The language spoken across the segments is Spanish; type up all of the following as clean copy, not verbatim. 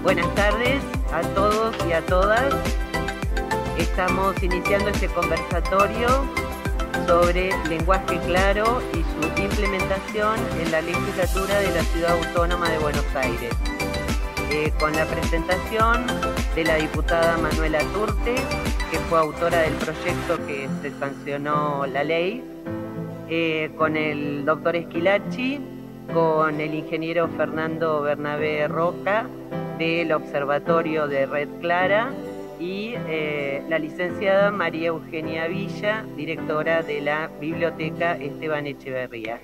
Buenas tardes a todos y a todas. Estamos iniciando este conversatorio sobre lenguaje claro y su implementación en la legislatura de la Ciudad Autónoma de Buenos Aires. Con la presentación de la diputada Manuela Turte, que fue autora del proyecto que se sancionó la ley, con el doctor Esquilachi, con el ingeniero Fernando Bernabé Roca del Observatorio de Red Clara y la licenciada María Eugenia Villa, directora de la Biblioteca Esteban Echeverría.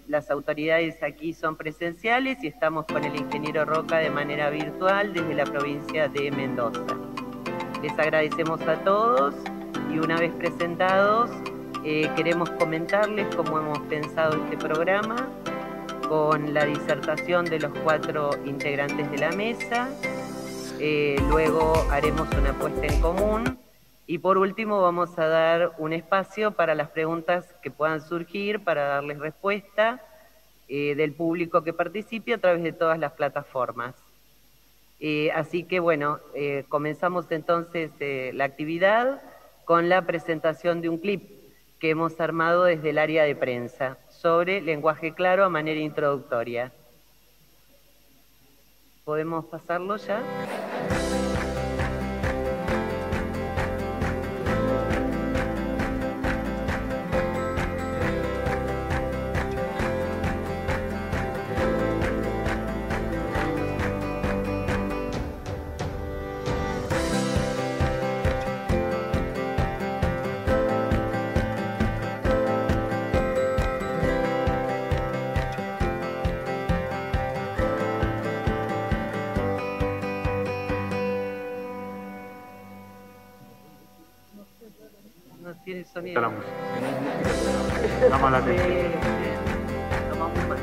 Las autoridades aquí son presenciales y estamos con el ingeniero Roca de manera virtual desde la provincia de Mendoza. Les agradecemos a todos y una vez presentados queremos comentarles cómo hemos pensado este programa con la disertación de los 4 integrantes de la mesa. Luego haremos una puesta en común y por último vamos a dar un espacio para las preguntas que puedan surgir para darles respuesta del público que participe a través de todas las plataformas. Así que bueno, comenzamos entonces la actividad con la presentación de un clip que hemos armado desde el área de prensa sobre lenguaje claro a manera introductoria. ¿Podemos pasarlo ya? Tiene sonido. La música. Llama la atención. Tomamos más.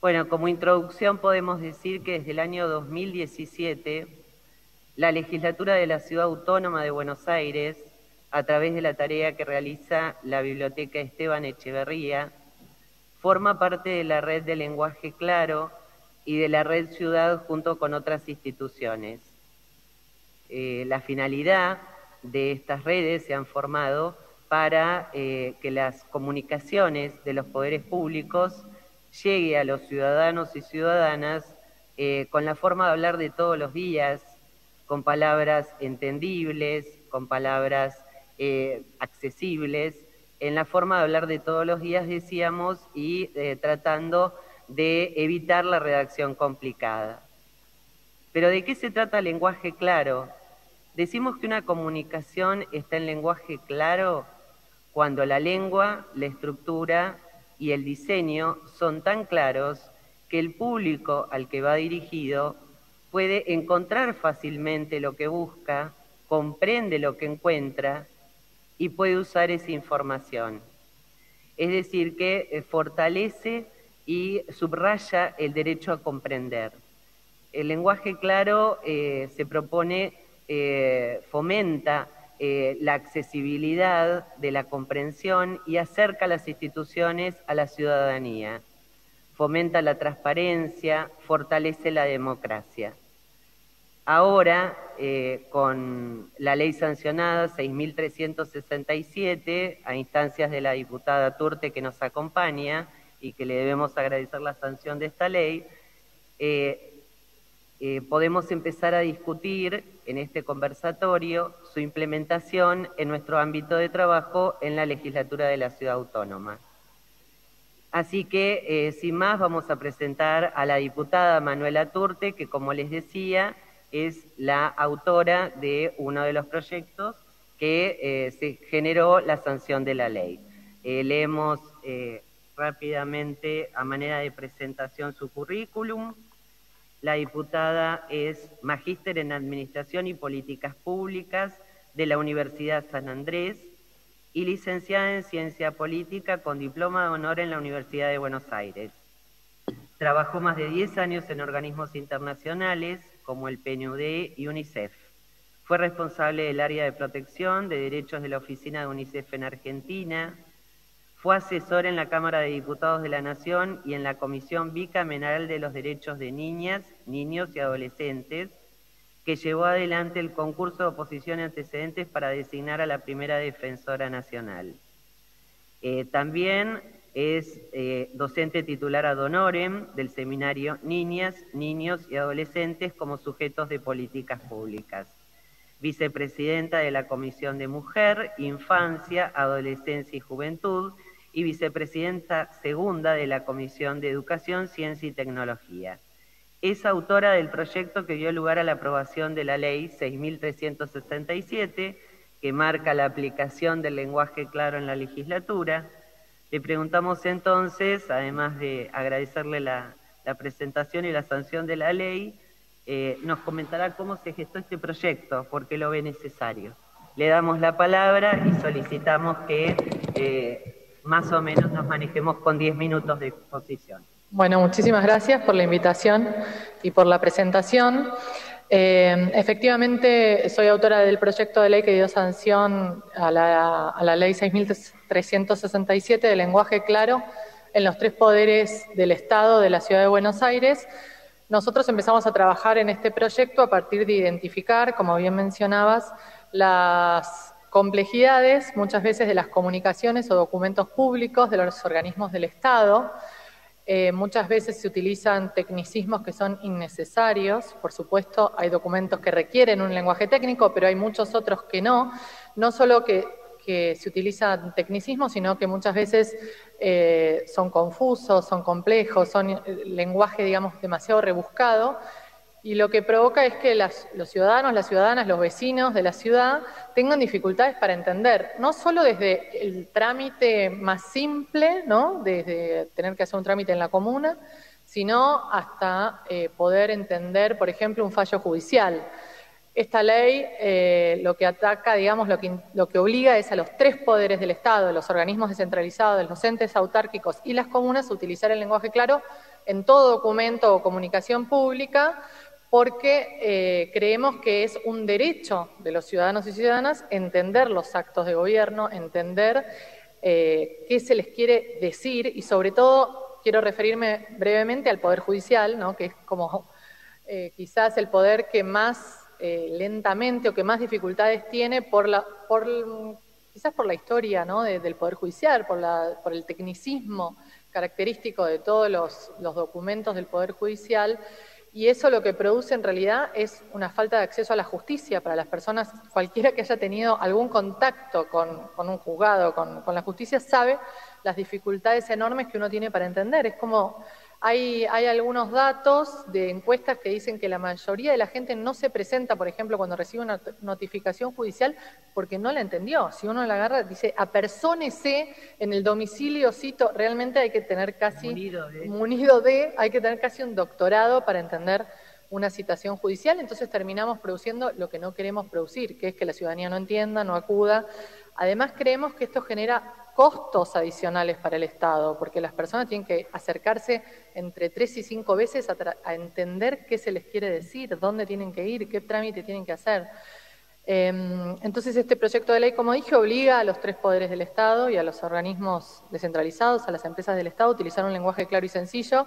Bueno, como introducción podemos decir que desde el año 2017, la legislatura de la Ciudad Autónoma de Buenos Aires, a través de la tarea que realiza la Biblioteca Esteban Echeverría, forma parte de la red de lenguaje claro y de la red Ciudad junto con otras instituciones. La finalidad de estas redes se han formado para que las comunicaciones de los poderes públicos llegue a los ciudadanos y ciudadanas con la forma de hablar de todos los días, con palabras entendibles, con palabras accesibles, en la forma de hablar de todos los días, decíamos, y tratando de evitar la redacción complicada. Pero ¿de qué se trata el lenguaje claro? Decimos que una comunicación está en lenguaje claro cuando la lengua, la estructura y el diseño son tan claros que el público al que va dirigido puede encontrar fácilmente lo que busca, comprende lo que encuentra y puede usar esa información. Es decir, que fortalece y subraya el derecho a comprender. El lenguaje claro se propone, fomenta la accesibilidad de la comprensión y acerca las instituciones a la ciudadanía. Fomenta la transparencia, fortalece la democracia. Ahora, con la ley sancionada 6.367, a instancias de la diputada Turte que nos acompaña y que le debemos agradecer la sanción de esta ley, podemos empezar a discutir en este conversatorio su implementación en nuestro ámbito de trabajo en la legislatura de la Ciudad Autónoma. Así que, sin más, vamos a presentar a la diputada Manuela Turte, que como les decía, es la autora de uno de los proyectos que se generó la sanción de la ley. Leemos rápidamente a manera de presentación su currículum. La diputada es magíster en Administración y Políticas Públicas de la Universidad San Andrés, y licenciada en Ciencia Política con diploma de honor en la Universidad de Buenos Aires. Trabajó más de 10 años en organismos internacionales como el PNUD y UNICEF. Fue responsable del área de protección de derechos de la oficina de UNICEF en Argentina. Fue asesor en la Cámara de Diputados de la Nación y en la Comisión Bicameral de los Derechos de Niñas, Niños y Adolescentes, que llevó adelante el concurso de oposición y antecedentes para designar a la primera defensora nacional. También es docente titular ad honorem del seminario Niñas, Niños y Adolescentes como sujetos de políticas públicas. Vicepresidenta de la Comisión de Mujer, Infancia, Adolescencia y Juventud y vicepresidenta segunda de la Comisión de Educación, Ciencia y Tecnología. Es autora del proyecto que dio lugar a la aprobación de la Ley 6.367, que marca la aplicación del lenguaje claro en la legislatura. Le preguntamos entonces, además de agradecerle la presentación y la sanción de la ley, nos comentará cómo se gestó este proyecto, por qué lo ve necesario. Le damos la palabra y solicitamos que más o menos nos manejemos con 10 minutos de exposición. Bueno, muchísimas gracias por la invitación y por la presentación. Efectivamente, soy autora del proyecto de ley que dio sanción a la Ley 6.367 de lenguaje claro en los 3 poderes del Estado de la Ciudad de Buenos Aires. Nosotros empezamos a trabajar en este proyecto a partir de identificar, como bien mencionabas, las complejidades muchas veces de las comunicaciones o documentos públicos de los organismos del Estado. Muchas veces se utilizan tecnicismos que son innecesarios. Por supuesto, hay documentos que requieren un lenguaje técnico, pero hay muchos otros que no. No solo que se utilizan tecnicismos, sino que muchas veces son confusos, son complejos, son lenguaje, digamos, demasiado rebuscado. Y lo que provoca es que los ciudadanos, las ciudadanas, los vecinos de la ciudad tengan dificultades para entender, no solo desde el trámite más simple, ¿no?, desde tener que hacer un trámite en la comuna, sino hasta poder entender, por ejemplo, un fallo judicial. Esta ley lo que ataca, digamos, lo que obliga es a los 3 poderes del Estado, los organismos descentralizados, los entes autárquicos y las comunas a utilizar el lenguaje claro en todo documento o comunicación pública, porque creemos que es un derecho de los ciudadanos y ciudadanas entender los actos de gobierno, entender qué se les quiere decir y sobre todo quiero referirme brevemente al Poder Judicial, ¿no?, que es como quizás el poder que más lentamente o que más dificultades tiene quizás por la historia, ¿no?, del Poder Judicial, por el tecnicismo característico de todos los documentos del Poder Judicial. Y eso lo que produce en realidad es una falta de acceso a la justicia para las personas. Cualquiera que haya tenido algún contacto con un juzgado, con la justicia, sabe las dificultades enormes que uno tiene para entender. Es como, hay algunos datos de encuestas que dicen que la mayoría de la gente no se presenta, por ejemplo, cuando recibe una notificación judicial porque no la entendió. Si uno la agarra, dice, apersónese en el domicilio, cito, realmente hay que tener casi, hay que tener casi un doctorado para entender una citación judicial. Entonces terminamos produciendo lo que no queremos producir, que es que la ciudadanía no entienda, no acuda. Además creemos que esto genera costos adicionales para el Estado, porque las personas tienen que acercarse entre 3 y 5 veces a entender qué se les quiere decir, dónde tienen que ir, qué trámite tienen que hacer. Entonces este proyecto de ley, como dije, obliga a los 3 poderes del Estado y a los organismos descentralizados, a las empresas del Estado, a utilizar un lenguaje claro y sencillo.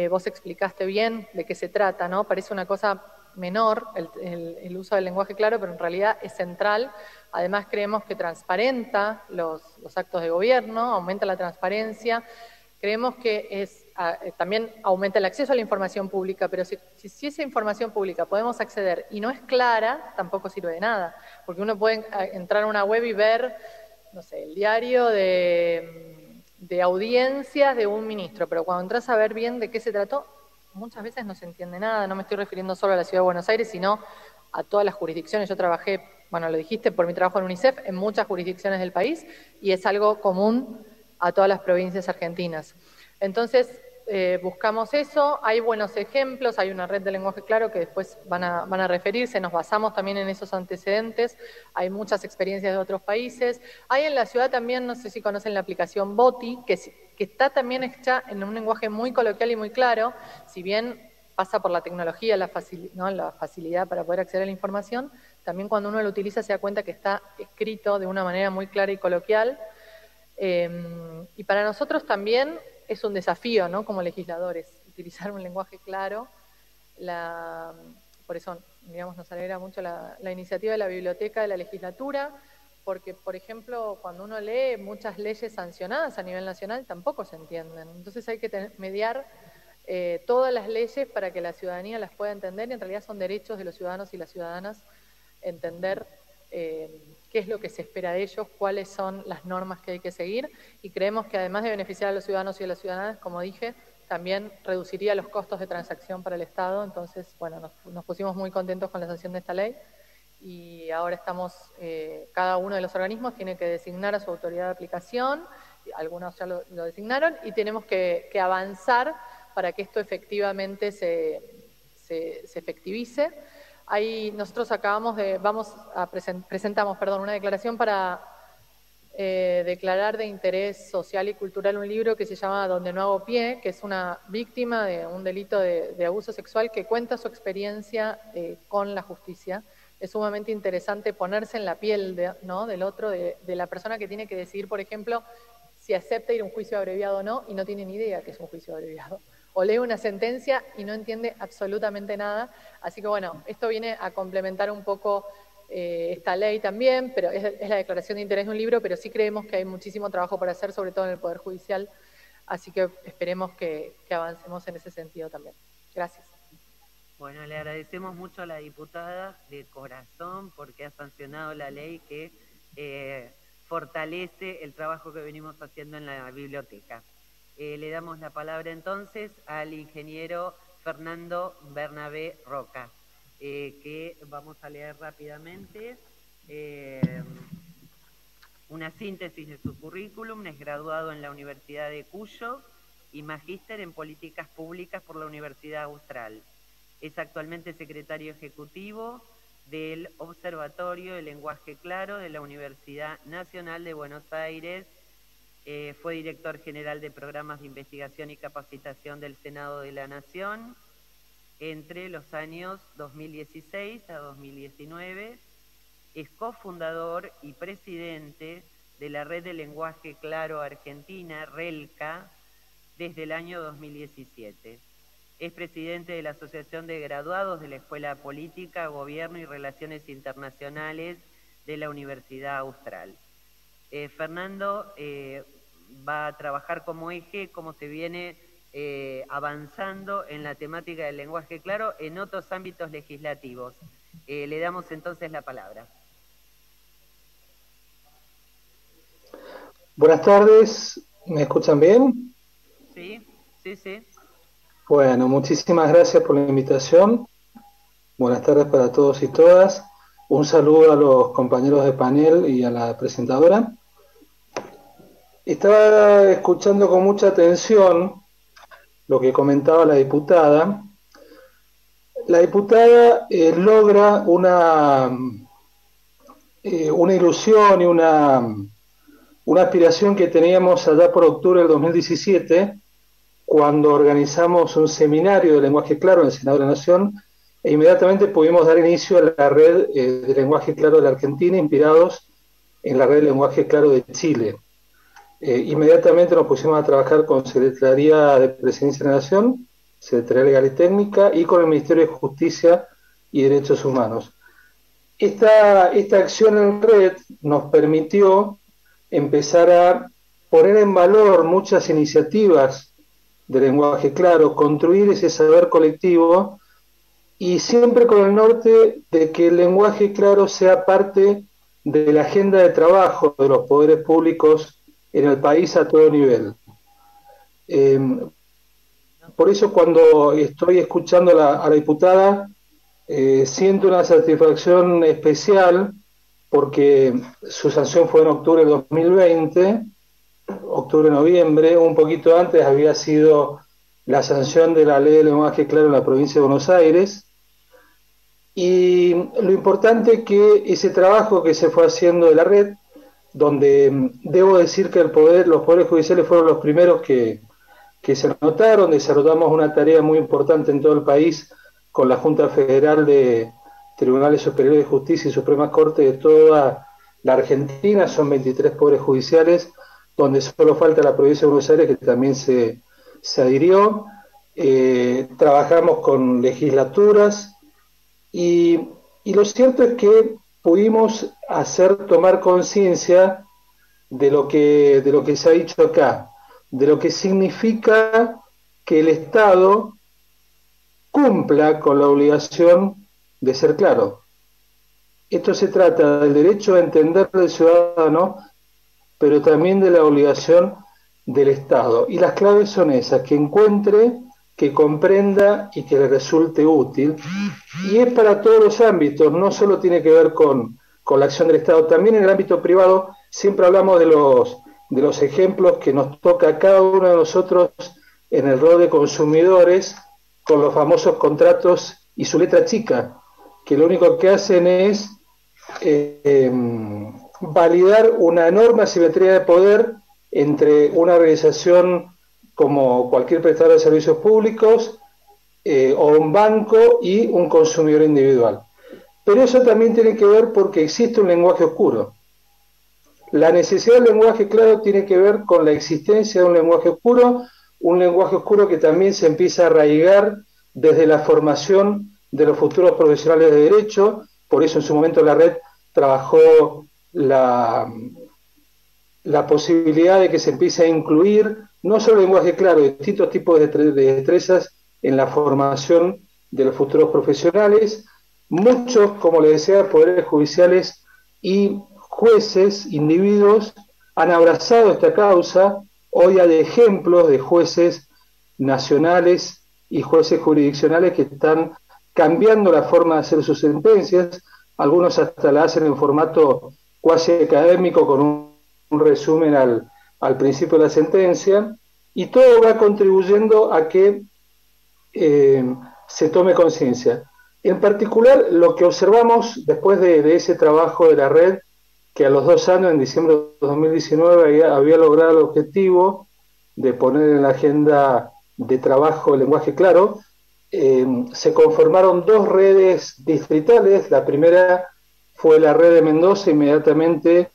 Vos explicaste bien de qué se trata, ¿no? Parece una cosa menor el uso del lenguaje claro, pero en realidad es central. Además creemos que transparenta los actos de gobierno, aumenta la transparencia. Creemos que también aumenta el acceso a la información pública, pero si esa información pública podemos acceder y no es clara, tampoco sirve de nada, porque uno puede entrar a una web y ver, no sé, el diario de audiencias de un ministro, pero cuando entras a ver bien de qué se trató, muchas veces no se entiende nada. No me estoy refiriendo solo a la Ciudad de Buenos Aires, sino a todas las jurisdicciones. Yo trabajé, bueno, lo dijiste, por mi trabajo en UNICEF, en muchas jurisdicciones del país, y es algo común a todas las provincias argentinas. Entonces, buscamos eso. Hay buenos ejemplos, hay una red de lenguaje claro que después van a referirse, nos basamos también en esos antecedentes, hay muchas experiencias de otros países. Hay en la ciudad también, no sé si conocen la aplicación Boti, que está también hecha en un lenguaje muy coloquial y muy claro, si bien pasa por la tecnología, la facilidad para poder acceder a la información, también cuando uno lo utiliza se da cuenta que está escrito de una manera muy clara y coloquial. Y para nosotros también es un desafío, ¿no? Como legisladores, utilizar un lenguaje claro. Por eso, digamos, nos alegra mucho la iniciativa de la Biblioteca de la Legislatura, porque, por ejemplo, cuando uno lee muchas leyes sancionadas a nivel nacional tampoco se entienden. Entonces hay que mediar todas las leyes para que la ciudadanía las pueda entender, y en realidad son derechos de los ciudadanos y las ciudadanas entender qué es lo que se espera de ellos, cuáles son las normas que hay que seguir, y creemos que además de beneficiar a los ciudadanos y a las ciudadanas, como dije, también reduciría los costos de transacción para el Estado. Entonces, bueno, nos pusimos muy contentos con la sanción de esta ley, y ahora estamos, cada uno de los organismos tiene que designar a su autoridad de aplicación, algunos ya lo designaron, y tenemos que avanzar para que esto efectivamente se efectivice. Nosotros presentamos una declaración para declarar de interés social y cultural un libro que se llama Donde no hago pie, que es una víctima de un delito de abuso sexual que cuenta su experiencia con la justicia. Es sumamente interesante ponerse en la piel del otro, de la persona que tiene que decidir, por ejemplo, si acepta ir a un juicio abreviado o no, y no tiene ni idea que es un juicio abreviado. O lee una sentencia y no entiende absolutamente nada. Así que bueno, esto viene a complementar un poco esta ley también, pero es la declaración de interés de un libro, pero sí creemos que hay muchísimo trabajo por hacer, sobre todo en el Poder Judicial, así que esperemos que avancemos en ese sentido también. Gracias. Bueno, le agradecemos mucho a la diputada de corazón porque ha sancionado la ley que fortalece el trabajo que venimos haciendo en la biblioteca. Le damos la palabra entonces al ingeniero Fernando Bernabé Roca, que vamos a leer rápidamente una síntesis de su currículum. Es graduado en la Universidad de Cuyo y magíster en Políticas Públicas por la Universidad Austral. Es actualmente secretario ejecutivo del Observatorio de Lenguaje Claro de la Universidad Nacional de Buenos Aires. Fue director general de programas de investigación y capacitación del Senado de la Nación entre los años 2016 a 2019. Es cofundador y presidente de la Red de Lenguaje Claro Argentina, RELCA, desde el año 2017. Es presidente de la Asociación de Graduados de la Escuela Política, Gobierno y Relaciones Internacionales de la Universidad Austral. Fernando va a trabajar como eje cómo se viene avanzando en la temática del lenguaje claro en otros ámbitos legislativos. Le damos entonces la palabra. Buenas tardes, ¿me escuchan bien? Sí, sí, sí. Bueno, muchísimas gracias por la invitación. Buenas tardes para todos y todas. Un saludo a los compañeros de panel y a la presentadora. Estaba escuchando con mucha atención lo que comentaba la diputada. La diputada logra una ilusión y una aspiración que teníamos allá por octubre del 2017, cuando organizamos un seminario de lenguaje claro en el Senado de la Nación, e inmediatamente pudimos dar inicio a la red de lenguaje claro de la Argentina, inspirados en la red de lenguaje claro de Chile. Inmediatamente nos pusimos a trabajar con Secretaría de Presidencia de la Nación, Secretaría Legal y Técnica, y con el Ministerio de Justicia y Derechos Humanos. Esta acción en red nos permitió empezar a poner en valor muchas iniciativas de lenguaje claro, construir ese saber colectivo, y siempre con el norte de que el lenguaje claro sea parte de la agenda de trabajo de los poderes públicos en el país a todo nivel. Por eso cuando estoy escuchando a la diputada, siento una satisfacción especial, porque su sanción fue en octubre de 2020, octubre-noviembre, un poquito antes había sido la sanción de la ley del lenguaje claro en la provincia de Buenos Aires. Y lo importante que ese trabajo que se fue haciendo de la red, donde debo decir que los poderes judiciales fueron los primeros que se anotaron, desarrollamos una tarea muy importante en todo el país con la Junta Federal de Tribunales Superiores de Justicia y Suprema Corte de toda la Argentina, son 23 poderes judiciales, donde solo falta la provincia de Buenos Aires, que también se adhirió. Trabajamos con legislaturas y lo cierto es que pudimos tomar conciencia de lo que se ha dicho acá, de lo que significa que el Estado cumpla con la obligación de ser claro. Esto se trata del derecho a entender del ciudadano, pero también de la obligación del Estado. Y las claves son esas: que encuentre, que comprenda y que le resulte útil. Y es para todos los ámbitos, no solo tiene que ver con la acción del Estado, también en el ámbito privado. Siempre hablamos de los ejemplos que nos toca a cada uno de nosotros en el rol de consumidores, con los famosos contratos y su letra chica, que lo único que hacen es validar una enorme asimetría de poder entre una organización como cualquier prestador de servicios públicos o un banco y un consumidor individual. Pero eso también tiene que ver porque existe un lenguaje oscuro. La necesidad del lenguaje claro tiene que ver con la existencia de un lenguaje oscuro que también se empieza a arraigar desde la formación de los futuros profesionales de derecho. Por eso en su momento la red trabajó la posibilidad de que se empiece a incluir no solo el lenguaje claro, distintos tipos de destrezas en la formación de los futuros profesionales. Muchos, como les decía, poderes judiciales y jueces, individuos, han abrazado esta causa. Hoy hay ejemplos de jueces nacionales y jueces jurisdiccionales que están cambiando la forma de hacer sus sentencias. Algunos hasta la hacen en formato cuasi académico, con un resumen al principio de la sentencia, y todo va contribuyendo a que se tome conciencia. En particular, lo que observamos después de ese trabajo de la red, que a los 2 años, en diciembre de 2019, había logrado el objetivo de poner en la agenda de trabajo el lenguaje claro, se conformaron 2 redes distritales. La primera fue la red de Mendoza, inmediatamente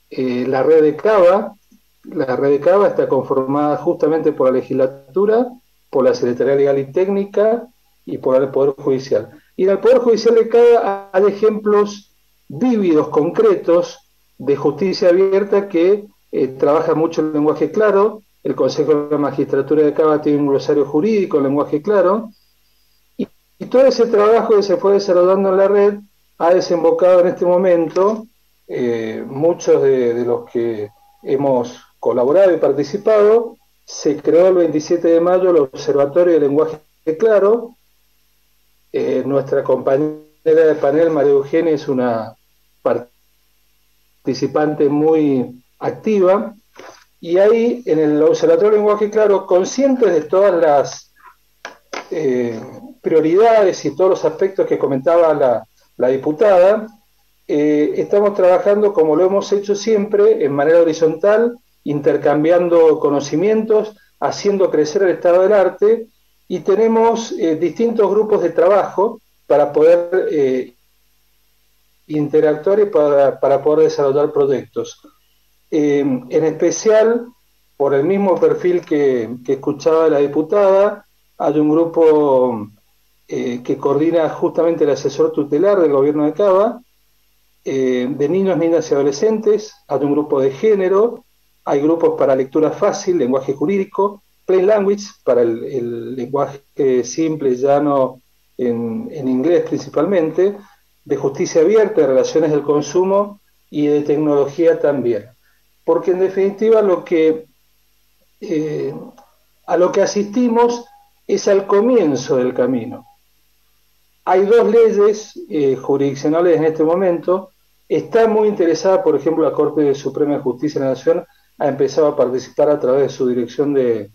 la red de Cava. La red de Cava está conformada justamente por la legislatura, por la Secretaría Legal y Técnica y por el Poder Judicial. Y en el Poder Judicial de Cava hay ejemplos vívidos, concretos, de justicia abierta que trabaja mucho el lenguaje claro. El Consejo de la Magistratura de Cava tiene un glosario jurídico en lenguaje claro. Y todo ese trabajo que se fue desarrollando en la red ha desembocado en este momento. Muchos de los que hemos colaborado y participado, se creó el 27 de mayo el Observatorio de Lenguaje Claro. Nuestra compañera de panel, María Eugenia, es una participante muy activa, y ahí en el Observatorio de Lenguaje Claro, conscientes de todas las prioridades y todos los aspectos que comentaba la diputada, estamos trabajando, como lo hemos hecho siempre, en manera horizontal, intercambiando conocimientos, haciendo crecer el estado del arte, y tenemos distintos grupos de trabajo para poder interactuar y para poder desarrollar proyectos. En especial, por el mismo perfil que escuchaba la diputada, hay un grupo que coordina justamente el asesor tutelar del gobierno de Cava, de niños, niñas y adolescentes. Hay un grupo de género, hay grupos para lectura fácil, lenguaje jurídico, plain language, para el lenguaje simple, llano, en inglés principalmente, de justicia abierta, de relaciones del consumo y de tecnología también. Porque en definitiva a lo que asistimos es al comienzo del camino. Hay 2 leyes jurisdiccionales en este momento. Está muy interesada, por ejemplo, la Corte Suprema de Justicia de la Nación ha empezado a participar a través de su dirección de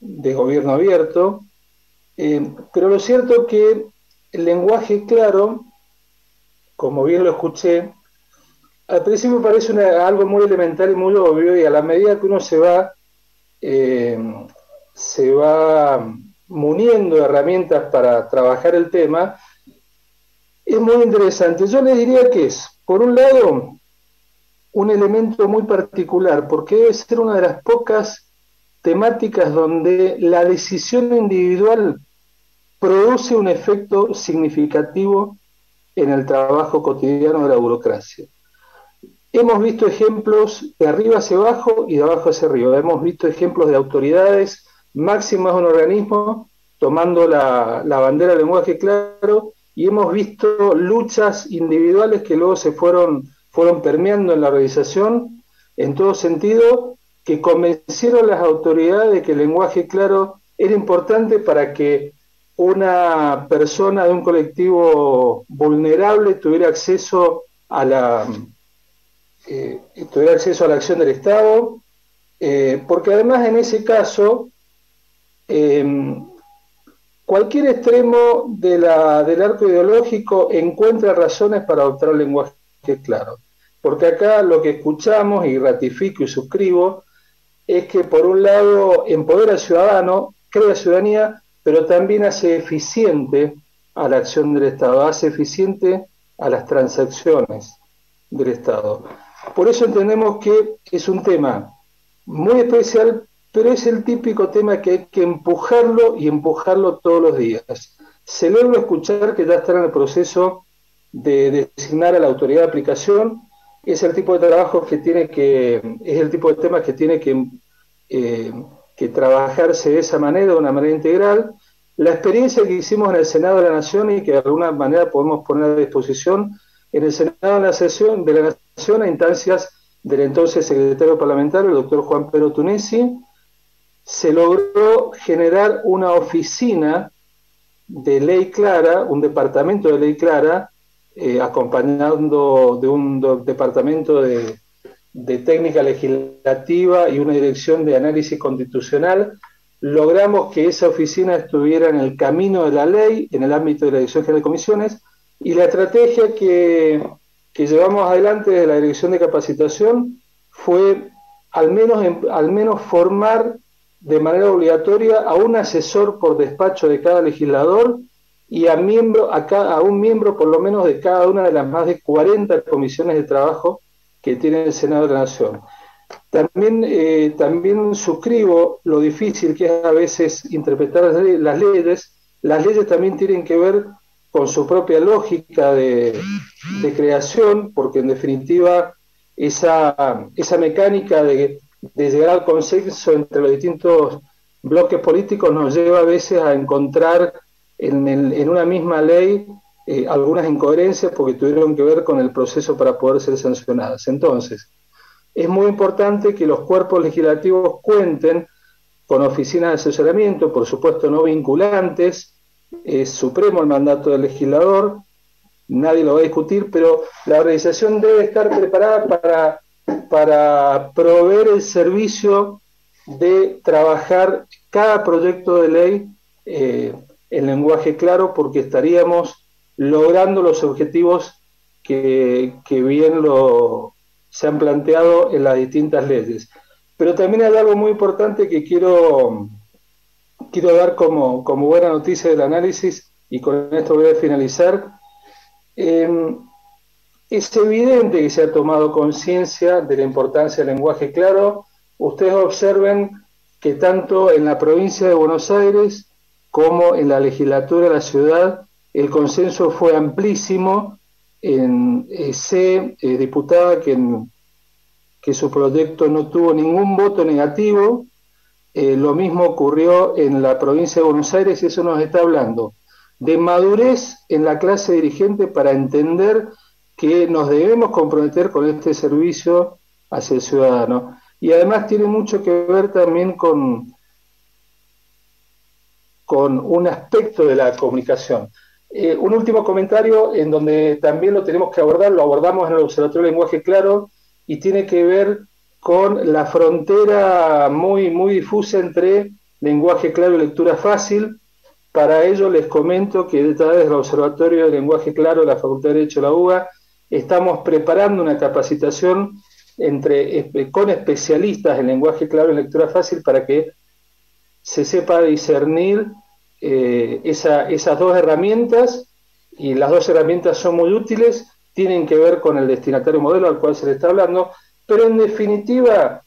de gobierno abierto, pero lo cierto es que el lenguaje claro, como bien lo escuché, al principio parece algo muy elemental y muy obvio, y a la medida que uno se va muniendo de herramientas para trabajar el tema, es muy interesante. Yo les diría que es, por un lado, un elemento muy particular, porque debe ser una de las pocas temáticas donde la decisión individual produce un efecto significativo en el trabajo cotidiano de la burocracia. Hemos visto ejemplos de arriba hacia abajo y de abajo hacia arriba. Hemos visto ejemplos de autoridades máximas de un organismo tomando la bandera del lenguaje claro, y hemos visto luchas individuales que luego se fueron permeando en la organización en todo sentido, que convencieron a las autoridades de que el lenguaje claro era importante para que una persona de un colectivo vulnerable tuviera acceso a la acción del Estado, porque además en ese caso cualquier extremo del arco ideológico encuentra razones para adoptar el lenguaje claro, porque acá lo que escuchamos, y ratifico y suscribo, es que por un lado empodera al ciudadano, crea ciudadanía, pero también hace eficiente a la acción del Estado, hace eficiente a las transacciones del Estado. Por eso entendemos que es un tema muy especial, pero es el típico tema que hay que empujarlo y empujarlo todos los días. Celebro escuchar que ya están en el proceso de designar a la autoridad de aplicación. Es el tipo de trabajo que es el tipo de temas que tiene que trabajarse de esa manera, de una manera integral. La experiencia que hicimos en el Senado de la Nación y que de alguna manera podemos poner a disposición en el Senado de la Nación a instancias del entonces secretario parlamentario, el doctor Juan Pedro Tunesi, se logró generar una oficina de ley clara, un departamento de ley clara, acompañando de un departamento de técnica legislativa y una dirección de análisis constitucional. Logramos que esa oficina estuviera en el camino de la ley, en el ámbito de la Dirección General de Comisiones, y la estrategia que llevamos adelante desde la Dirección de Capacitación fue al menos formar de manera obligatoria a un asesor por despacho de cada legislador y a un miembro por lo menos de cada una de las más de 40 comisiones de trabajo que tiene el Senado de la Nación. También suscribo lo difícil que es a veces interpretar las leyes. Las leyes también tienen que ver con su propia lógica de creación, porque en definitiva esa mecánica de llegar al consenso entre los distintos bloques políticos nos lleva a veces a encontrar en una misma ley algunas incoherencias porque tuvieron que ver con el proceso para poder ser sancionadas. Entonces, es muy importante que los cuerpos legislativos cuenten con oficinas de asesoramiento, por supuesto no vinculantes. Es supremo el mandato del legislador, nadie lo va a discutir, pero la organización debe estar preparada para proveer el servicio de trabajar cada proyecto de ley en lenguaje claro, porque estaríamos logrando los objetivos que bien se han planteado en las distintas leyes. Pero también hay algo muy importante que quiero dar como buena noticia del análisis, y con esto voy a finalizar. Es evidente que se ha tomado conciencia de la importancia del lenguaje claro. Ustedes observen que tanto en la provincia de Buenos Aires como en la legislatura de la ciudad el consenso fue amplísimo. Sé, diputada, que su proyecto no tuvo ningún voto negativo. Lo mismo ocurrió en la provincia de Buenos Aires, y eso nos está hablando de madurez en la clase dirigente para entender que nos debemos comprometer con este servicio hacia el ciudadano. Y además tiene mucho que ver también con un aspecto de la comunicación. Un último comentario en donde también lo tenemos que abordar, lo abordamos en el Observatorio del Lenguaje Claro, y tiene que ver con la frontera muy, muy difusa entre lenguaje claro y lectura fácil. Para ello les comento que a través del Observatorio de Lenguaje Claro de la Facultad de Derecho de la UBA estamos preparando una capacitación con especialistas en lenguaje claro y lectura fácil para que se sepa discernir esas dos herramientas, y las dos herramientas son muy útiles, tienen que ver con el destinatario modelo al cual se le está hablando, pero en definitiva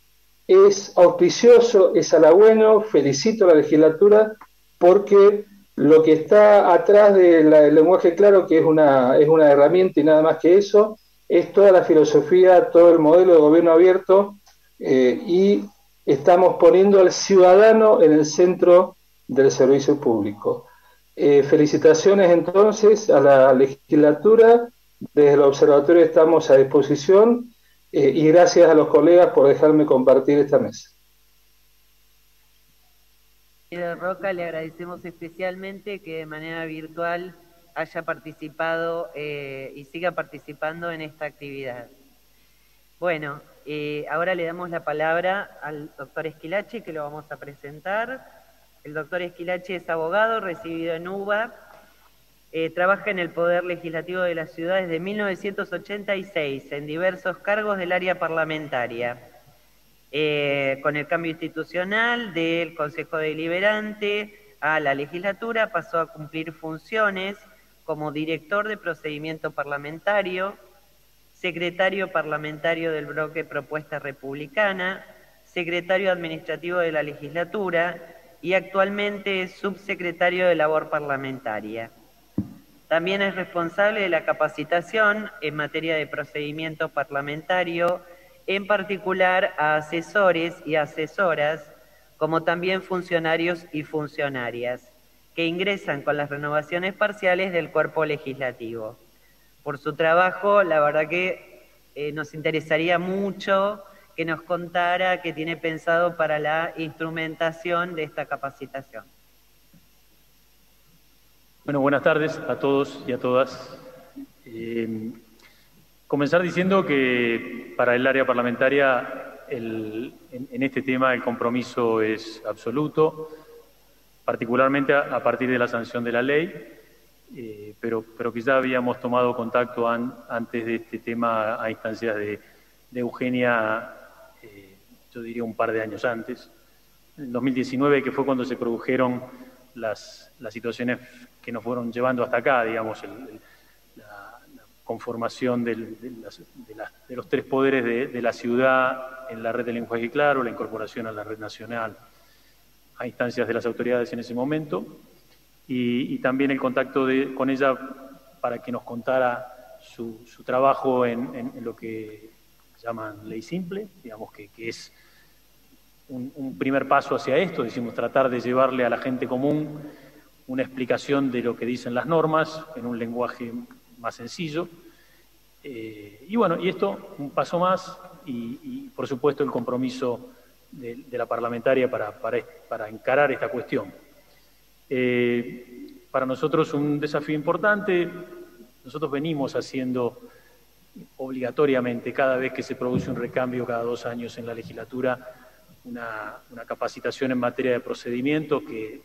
es auspicioso, es halagüeño, felicito a la legislatura porque lo que está atrás del lenguaje claro, que es una herramienta y nada más que eso, es toda la filosofía, todo el modelo de gobierno abierto, y estamos poniendo al ciudadano en el centro del servicio público. Felicitaciones entonces a la legislatura, desde el observatorio estamos a disposición, y gracias a los colegas por dejarme compartir esta mesa. Señor Roca, le agradecemos especialmente que de manera virtual haya participado y siga participando en esta actividad. Bueno, ahora le damos la palabra al doctor Esquilache, que lo vamos a presentar. El doctor Esquilache es abogado, recibido en UBA, trabaja en el Poder Legislativo de la Ciudad desde 1986, en diversos cargos del área parlamentaria. Con el cambio institucional del Consejo Deliberante a la legislatura, pasó a cumplir funciones como director de procedimiento parlamentario, secretario parlamentario del bloque Propuesta Republicana, secretario administrativo de la legislatura y actualmente es subsecretario de Labor Parlamentaria. También es responsable de la capacitación en materia de procedimiento parlamentario, en particular a asesores y asesoras, como también funcionarios y funcionarias, que ingresan con las renovaciones parciales del cuerpo legislativo. Por su trabajo, la verdad que nos interesaría mucho que nos contara qué tiene pensado para la instrumentación de esta capacitación. Bueno, buenas tardes a todos y a todas. Comenzar diciendo que para el área parlamentaria en este tema el compromiso es absoluto, particularmente a partir de la sanción de la ley, pero que ya habíamos tomado contacto antes de este tema a instancias de Eugenia, yo diría un par de años antes, en 2019, que fue cuando se produjeron las situaciones que nos fueron llevando hasta acá, digamos, la conformación de los tres poderes de la ciudad en la red de lenguaje claro, la incorporación a la red nacional a instancias de las autoridades en ese momento, y también el contacto con ella para que nos contara su trabajo en lo que llaman ley simple, digamos que es un primer paso hacia esto, decimos, tratar de llevarle a la gente común una explicación de lo que dicen las normas en un lenguaje más sencillo. Y bueno, y esto, un paso más, y por supuesto el compromiso de la parlamentaria para encarar esta cuestión. Para nosotros un desafío importante. Nosotros venimos haciendo obligatoriamente, cada vez que se produce un recambio cada 2 años en la legislatura, una capacitación en materia de procedimiento que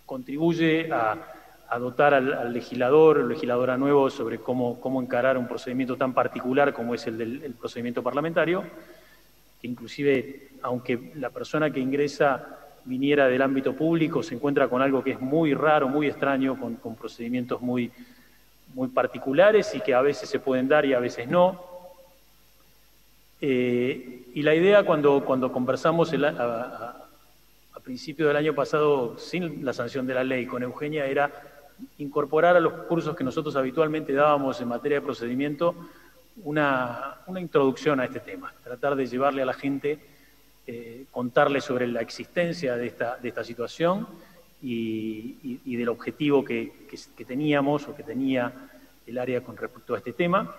contribuye a dotar al legislador, legisladora nuevo, sobre cómo encarar un procedimiento tan particular como es el procedimiento parlamentario, que inclusive, aunque la persona que ingresa viniera del ámbito público, se encuentra con algo que es muy raro, muy extraño, con procedimientos muy particulares y que a veces se pueden dar y a veces no. Y la idea cuando conversamos a principio del año pasado, sin la sanción de la ley, con Eugenia, era incorporar a los cursos que nosotros habitualmente dábamos en materia de procedimiento una introducción a este tema, tratar de llevarle a la gente, contarle sobre la existencia de esta situación y del objetivo que teníamos o que tenía el área con respecto a este tema.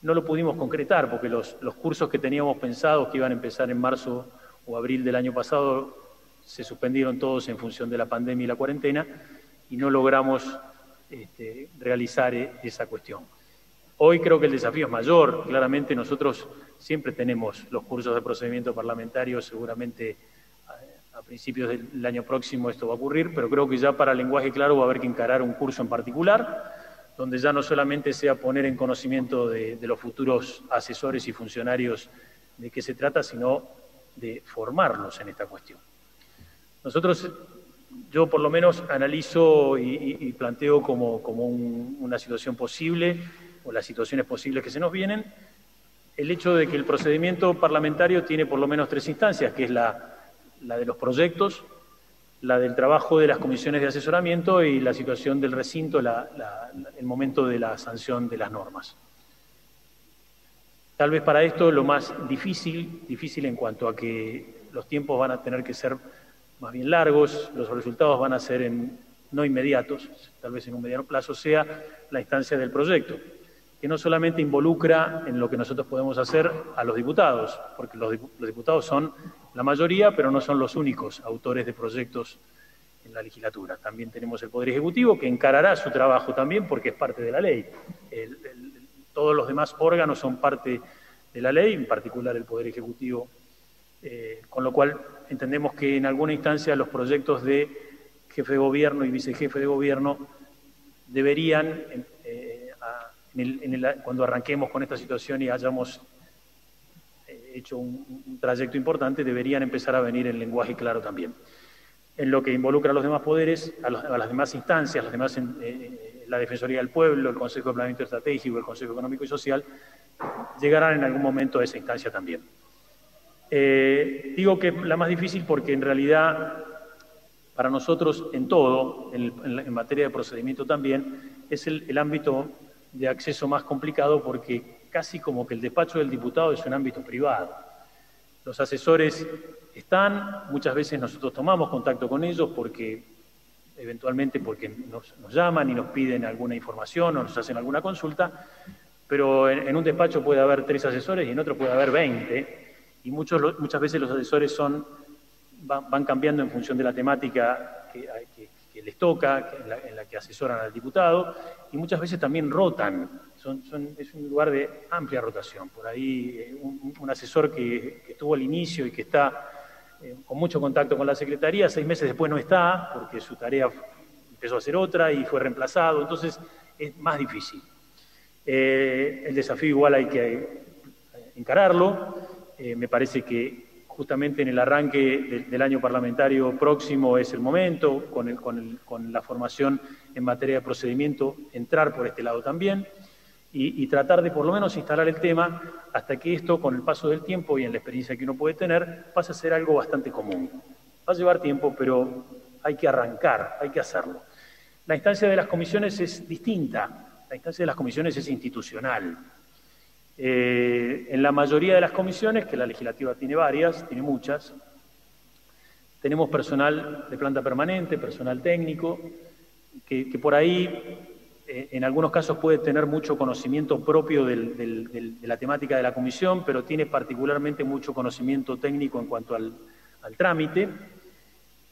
No lo pudimos concretar porque los cursos que teníamos pensados que iban a empezar en marzo o abril del año pasado se suspendieron todos en función de la pandemia y la cuarentena y no logramos realizar esa cuestión. Hoy creo que el desafío es mayor. Claramente nosotros siempre tenemos los cursos de procedimiento parlamentario seguramente a a principios del año próximo esto va a ocurrir, pero creo que ya para lenguaje claro va a haber que encarar un curso en particular, donde ya no solamente sea poner en conocimiento de los futuros asesores y funcionarios de qué se trata, sino de formarlos en esta cuestión. Yo por lo menos analizo y planteo como una situación posible, o las situaciones posibles que se nos vienen, el hecho de que el procedimiento parlamentario tiene por lo menos 3 instancias, que es la de los proyectos, la del trabajo de las comisiones de asesoramiento y la situación del recinto, el momento de la sanción de las normas. Tal vez para esto lo más difícil en cuanto a que los tiempos van a tener que ser más bien largos, los resultados van a ser no inmediatos, tal vez en un mediano plazo, sea la instancia del proyecto, que no solamente involucra en lo que nosotros podemos hacer a los diputados, porque los diputados son la mayoría, pero no son los únicos autores de proyectos en la legislatura. También tenemos el Poder Ejecutivo, que encarará su trabajo también, porque es parte de la ley. Todos los demás órganos son parte de la ley, en particular el Poder Ejecutivo, con lo cual entendemos que en alguna instancia los proyectos de jefe de gobierno y vicejefe de gobierno deberían, cuando arranquemos con esta situación y hayamos hecho un trayecto importante, deberían empezar a venir en lenguaje claro también. En lo que involucra a los demás poderes, a las demás instancias, la Defensoría del Pueblo, el Consejo de Planeamiento Estratégico, el Consejo Económico y Social, llegarán en algún momento a esa instancia también. Digo que es la más difícil porque en realidad para nosotros en todo, en materia de procedimiento también, es el ámbito de acceso más complicado porque casi como que el despacho del diputado es un ámbito privado. Los asesores están, muchas veces nosotros tomamos contacto con ellos eventualmente porque nos llaman y nos piden alguna información o nos hacen alguna consulta, pero en un despacho puede haber 3 asesores y en otro puede haber 20, y muchas veces los asesores van cambiando en función de la temática que les toca, en la que asesoran al diputado, y muchas veces también rotan. Es un lugar de amplia rotación. Por ahí un asesor que estuvo al inicio y que está con mucho contacto con la Secretaría, 6 meses después no está, porque su tarea empezó a ser otra y fue reemplazado, entonces es más difícil. El desafío igual hay que encararlo. Me parece que justamente en el arranque del año parlamentario próximo es el momento, con la formación en materia de procedimiento, entrar por este lado también y tratar de por lo menos instalar el tema hasta que esto, con el paso del tiempo y en la experiencia que uno puede tener, pase a ser algo bastante común. Va a llevar tiempo, pero hay que arrancar, hay que hacerlo. La instancia de las comisiones es distinta, la instancia de las comisiones es institucional. En la mayoría de las comisiones, que la legislativa tiene varias, tiene muchas, tenemos personal de planta permanente, personal técnico, que por ahí en algunos casos puede tener mucho conocimiento propio de la temática de la comisión, pero tiene particularmente mucho conocimiento técnico en cuanto al trámite,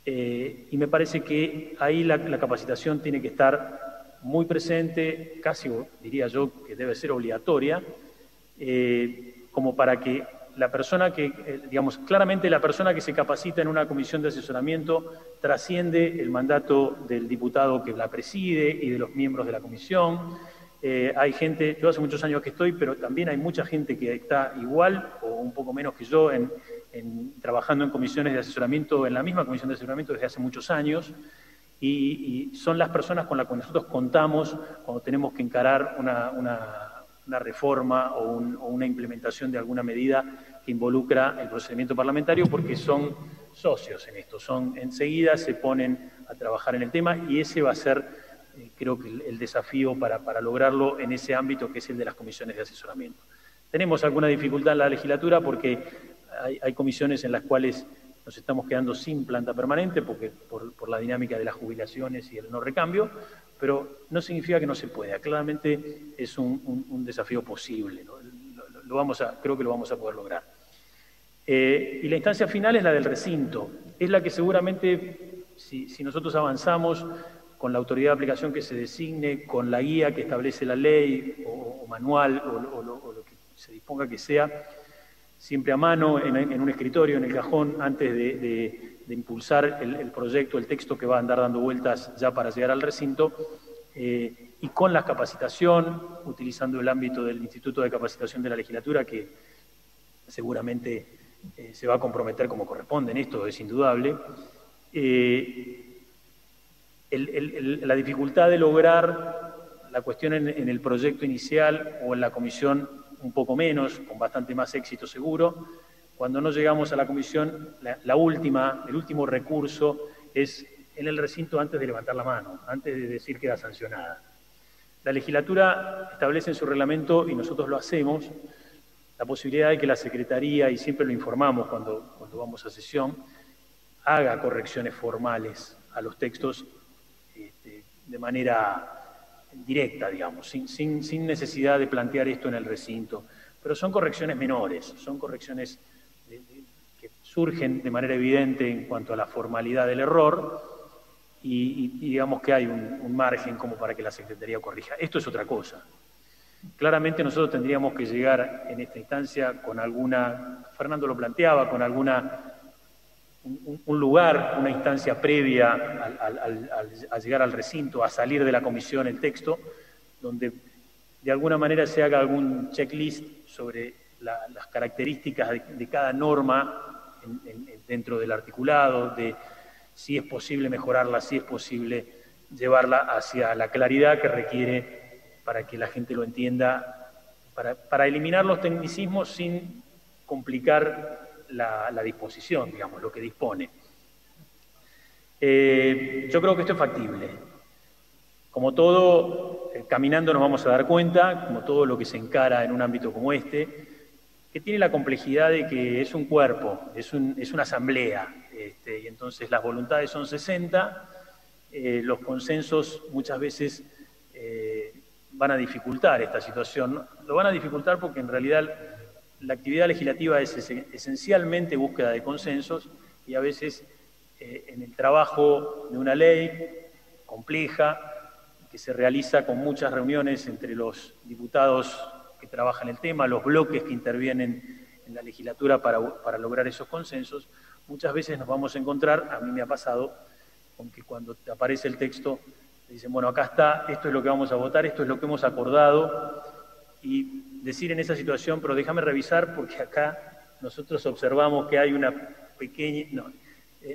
y me parece que ahí la capacitación tiene que estar muy presente, casi diría yo que debe ser obligatoria, como para que la persona claramente la persona que se capacita en una comisión de asesoramiento trasciende el mandato del diputado que la preside y de los miembros de la comisión. Hay gente, yo hace muchos años que estoy, pero también hay mucha gente que está igual o un poco menos que yo trabajando en comisiones de asesoramiento, en la misma comisión de asesoramiento desde hace muchos años, y son las personas con las que nosotros contamos cuando tenemos que encarar una reforma o una implementación de alguna medida que involucra el procedimiento parlamentario, porque son socios en esto, enseguida se ponen a trabajar en el tema, y ese va a ser, creo que el desafío para lograrlo en ese ámbito que es el de las comisiones de asesoramiento. Tenemos alguna dificultad en la legislatura porque hay comisiones en las cuales nos estamos quedando sin planta permanente por la dinámica de las jubilaciones y el no recambio, pero no significa que no se pueda. Claramente es un desafío posible, ¿no? Creo que lo vamos a poder lograr. Y la instancia final es la del recinto. Es la que seguramente, si nosotros avanzamos con la autoridad de aplicación que se designe, con la guía que establece la ley o manual o lo que se disponga que sea, siempre a mano, en un escritorio, en el cajón, antes de impulsar el proyecto, el texto que va a andar dando vueltas ya para llegar al recinto, y con la capacitación, utilizando el ámbito del Instituto de Capacitación de la Legislatura, que seguramente se va a comprometer como corresponde en esto, es indudable. La dificultad de lograr la cuestión en el proyecto inicial o en la comisión un poco menos, con bastante más éxito seguro. Cuando no llegamos a la comisión, el último recurso es en el recinto antes de levantar la mano, antes de decir que era sancionada. La legislatura establece en su reglamento, y nosotros lo hacemos, la posibilidad de que la Secretaría, y siempre lo informamos cuando vamos a sesión, haga correcciones formales a los textos de manera directa, digamos, sin necesidad de plantear esto en el recinto. Pero son correcciones menores, son correcciones que surgen de manera evidente en cuanto a la formalidad del error, y digamos que hay un margen como para que la Secretaría corrija. Esto es otra cosa. Claramente nosotros tendríamos que llegar en esta instancia con alguna, Fernando lo planteaba, con un lugar, una instancia previa a llegar al recinto, a salir de la comisión el texto, donde de alguna manera se haga algún checklist sobre las características de cada norma dentro del articulado, de si es posible mejorarla, si es posible llevarla hacia la claridad que requiere para que la gente lo entienda, para eliminar los tecnicismos sin complicar la disposición, digamos, lo que dispone. Yo creo que esto es factible. Como todo, caminando nos vamos a dar cuenta, como todo lo que se encara en un ámbito como este, que tiene la complejidad de que es un cuerpo, es una asamblea, y entonces las voluntades son 60, los consensos muchas veces van a dificultar esta situación. Lo van a dificultar porque en realidad la actividad legislativa es esencialmente búsqueda de consensos, y a veces en el trabajo de una ley compleja, que se realiza con muchas reuniones entre los diputados que trabajan el tema, los bloques que intervienen en la legislatura para lograr esos consensos, muchas veces nos vamos a encontrar, a mí me ha pasado, con que cuando te aparece el texto, te dicen, bueno, acá está, esto es lo que vamos a votar, esto es lo que hemos acordado, y decir en esa situación, pero déjame revisar porque acá nosotros observamos que hay una pequeña...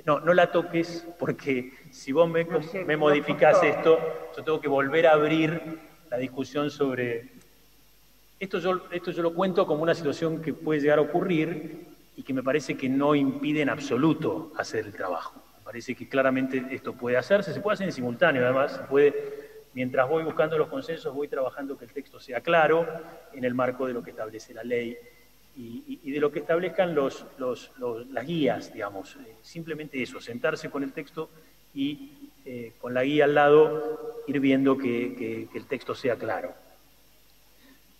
No la toques porque si vos me modificás esto, yo tengo que volver a abrir la discusión sobre... Esto yo lo cuento como una situación que puede llegar a ocurrir y que me parece que no impide en absoluto hacer el trabajo. Me parece que claramente esto puede hacerse, se puede hacer en simultáneo además, se puede, mientras voy buscando los consensos, voy trabajando que el texto sea claro en el marco de lo que establece la ley y de lo que establezcan las guías, digamos. Simplemente eso, sentarse con el texto y con la guía al lado ir viendo que el texto sea claro.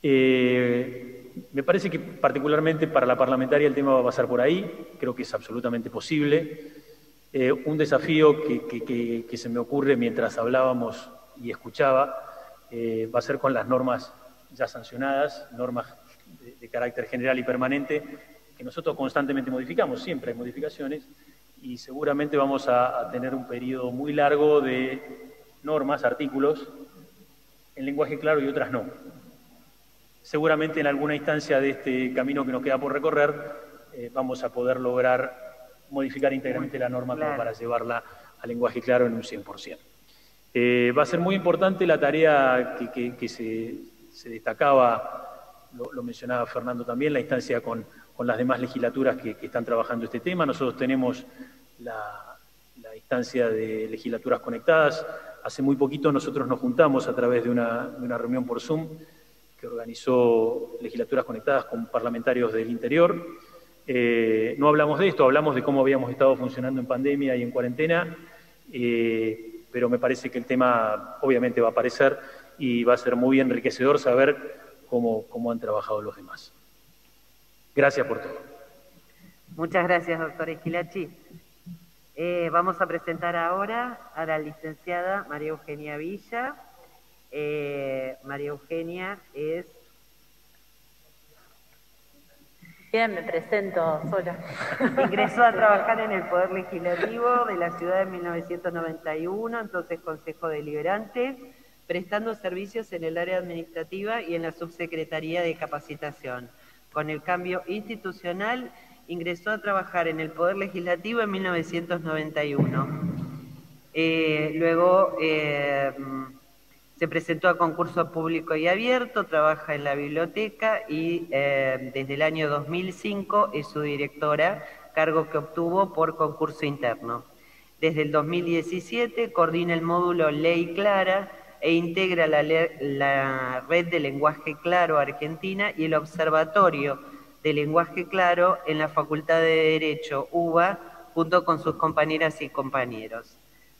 Me parece que particularmente para la parlamentaria el tema va a pasar por ahí, creo que es absolutamente posible. Un desafío que se me ocurre mientras hablábamos y escuchaba va a ser con las normas ya sancionadas, normas de carácter general y permanente, que nosotros constantemente modificamos, siempre hay modificaciones, y seguramente vamos a tener un periodo muy largo de normas, artículos, en lenguaje claro y otras no. Seguramente en alguna instancia de este camino que nos queda por recorrer vamos a poder lograr modificar íntegramente la norma como para llevarla al lenguaje claro en un 100%. Va a ser muy importante la tarea que se destacaba, lo mencionaba Fernando también, la instancia con las demás legislaturas que están trabajando este tema. Nosotros tenemos la instancia de legislaturas conectadas. Hace muy poquito nosotros nos juntamos a través de una reunión por Zoom que organizó Legislaturas Conectadas con parlamentarios del interior. No hablamos de esto, hablamos de cómo habíamos estado funcionando en pandemia y en cuarentena, pero me parece que el tema obviamente va a aparecer y va a ser muy enriquecedor saber cómo han trabajado los demás. Gracias por todo. Muchas gracias, doctor Esquilachi. Vamos a presentar ahora a la licenciada María Eugenia Villa. María Eugenia es Bien, me presento sola. Ingresó a trabajar en el Poder Legislativo de la ciudad en 1991, entonces Consejo Deliberante, prestando servicios en el área administrativa y en la Subsecretaría de Capacitación. Con el cambio institucional, ingresó a trabajar en el Poder Legislativo en 1991. Luego se presentó a concurso público y abierto, trabaja en la biblioteca y desde el año 2005 es su directora, cargo que obtuvo por concurso interno. Desde el 2017 coordina el módulo Ley Clara e integra la Red de Lenguaje Claro Argentina y el Observatorio de Lenguaje Claro en la Facultad de Derecho UBA, junto con sus compañeras y compañeros.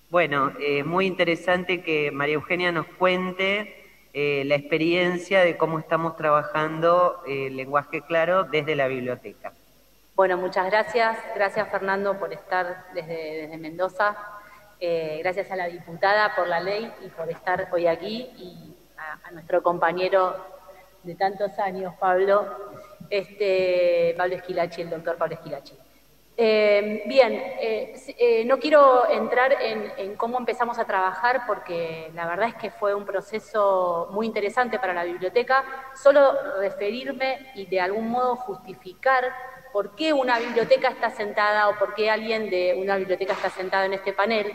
Bueno, muy interesante que María Eugenia nos cuente la experiencia de cómo estamos trabajando el lenguaje claro desde la biblioteca. Bueno, muchas gracias. Gracias, Fernando, por estar desde Mendoza. Gracias a la diputada por la ley y por estar hoy aquí, y a nuestro compañero de tantos años, Pablo Esquilachi, el doctor Pablo Esquilachi. No quiero entrar en cómo empezamos a trabajar, porque la verdad es que fue un proceso muy interesante para la biblioteca. Solo referirme y de algún modo justificar por qué una biblioteca está sentada o por qué alguien de una biblioteca está sentado en este panel,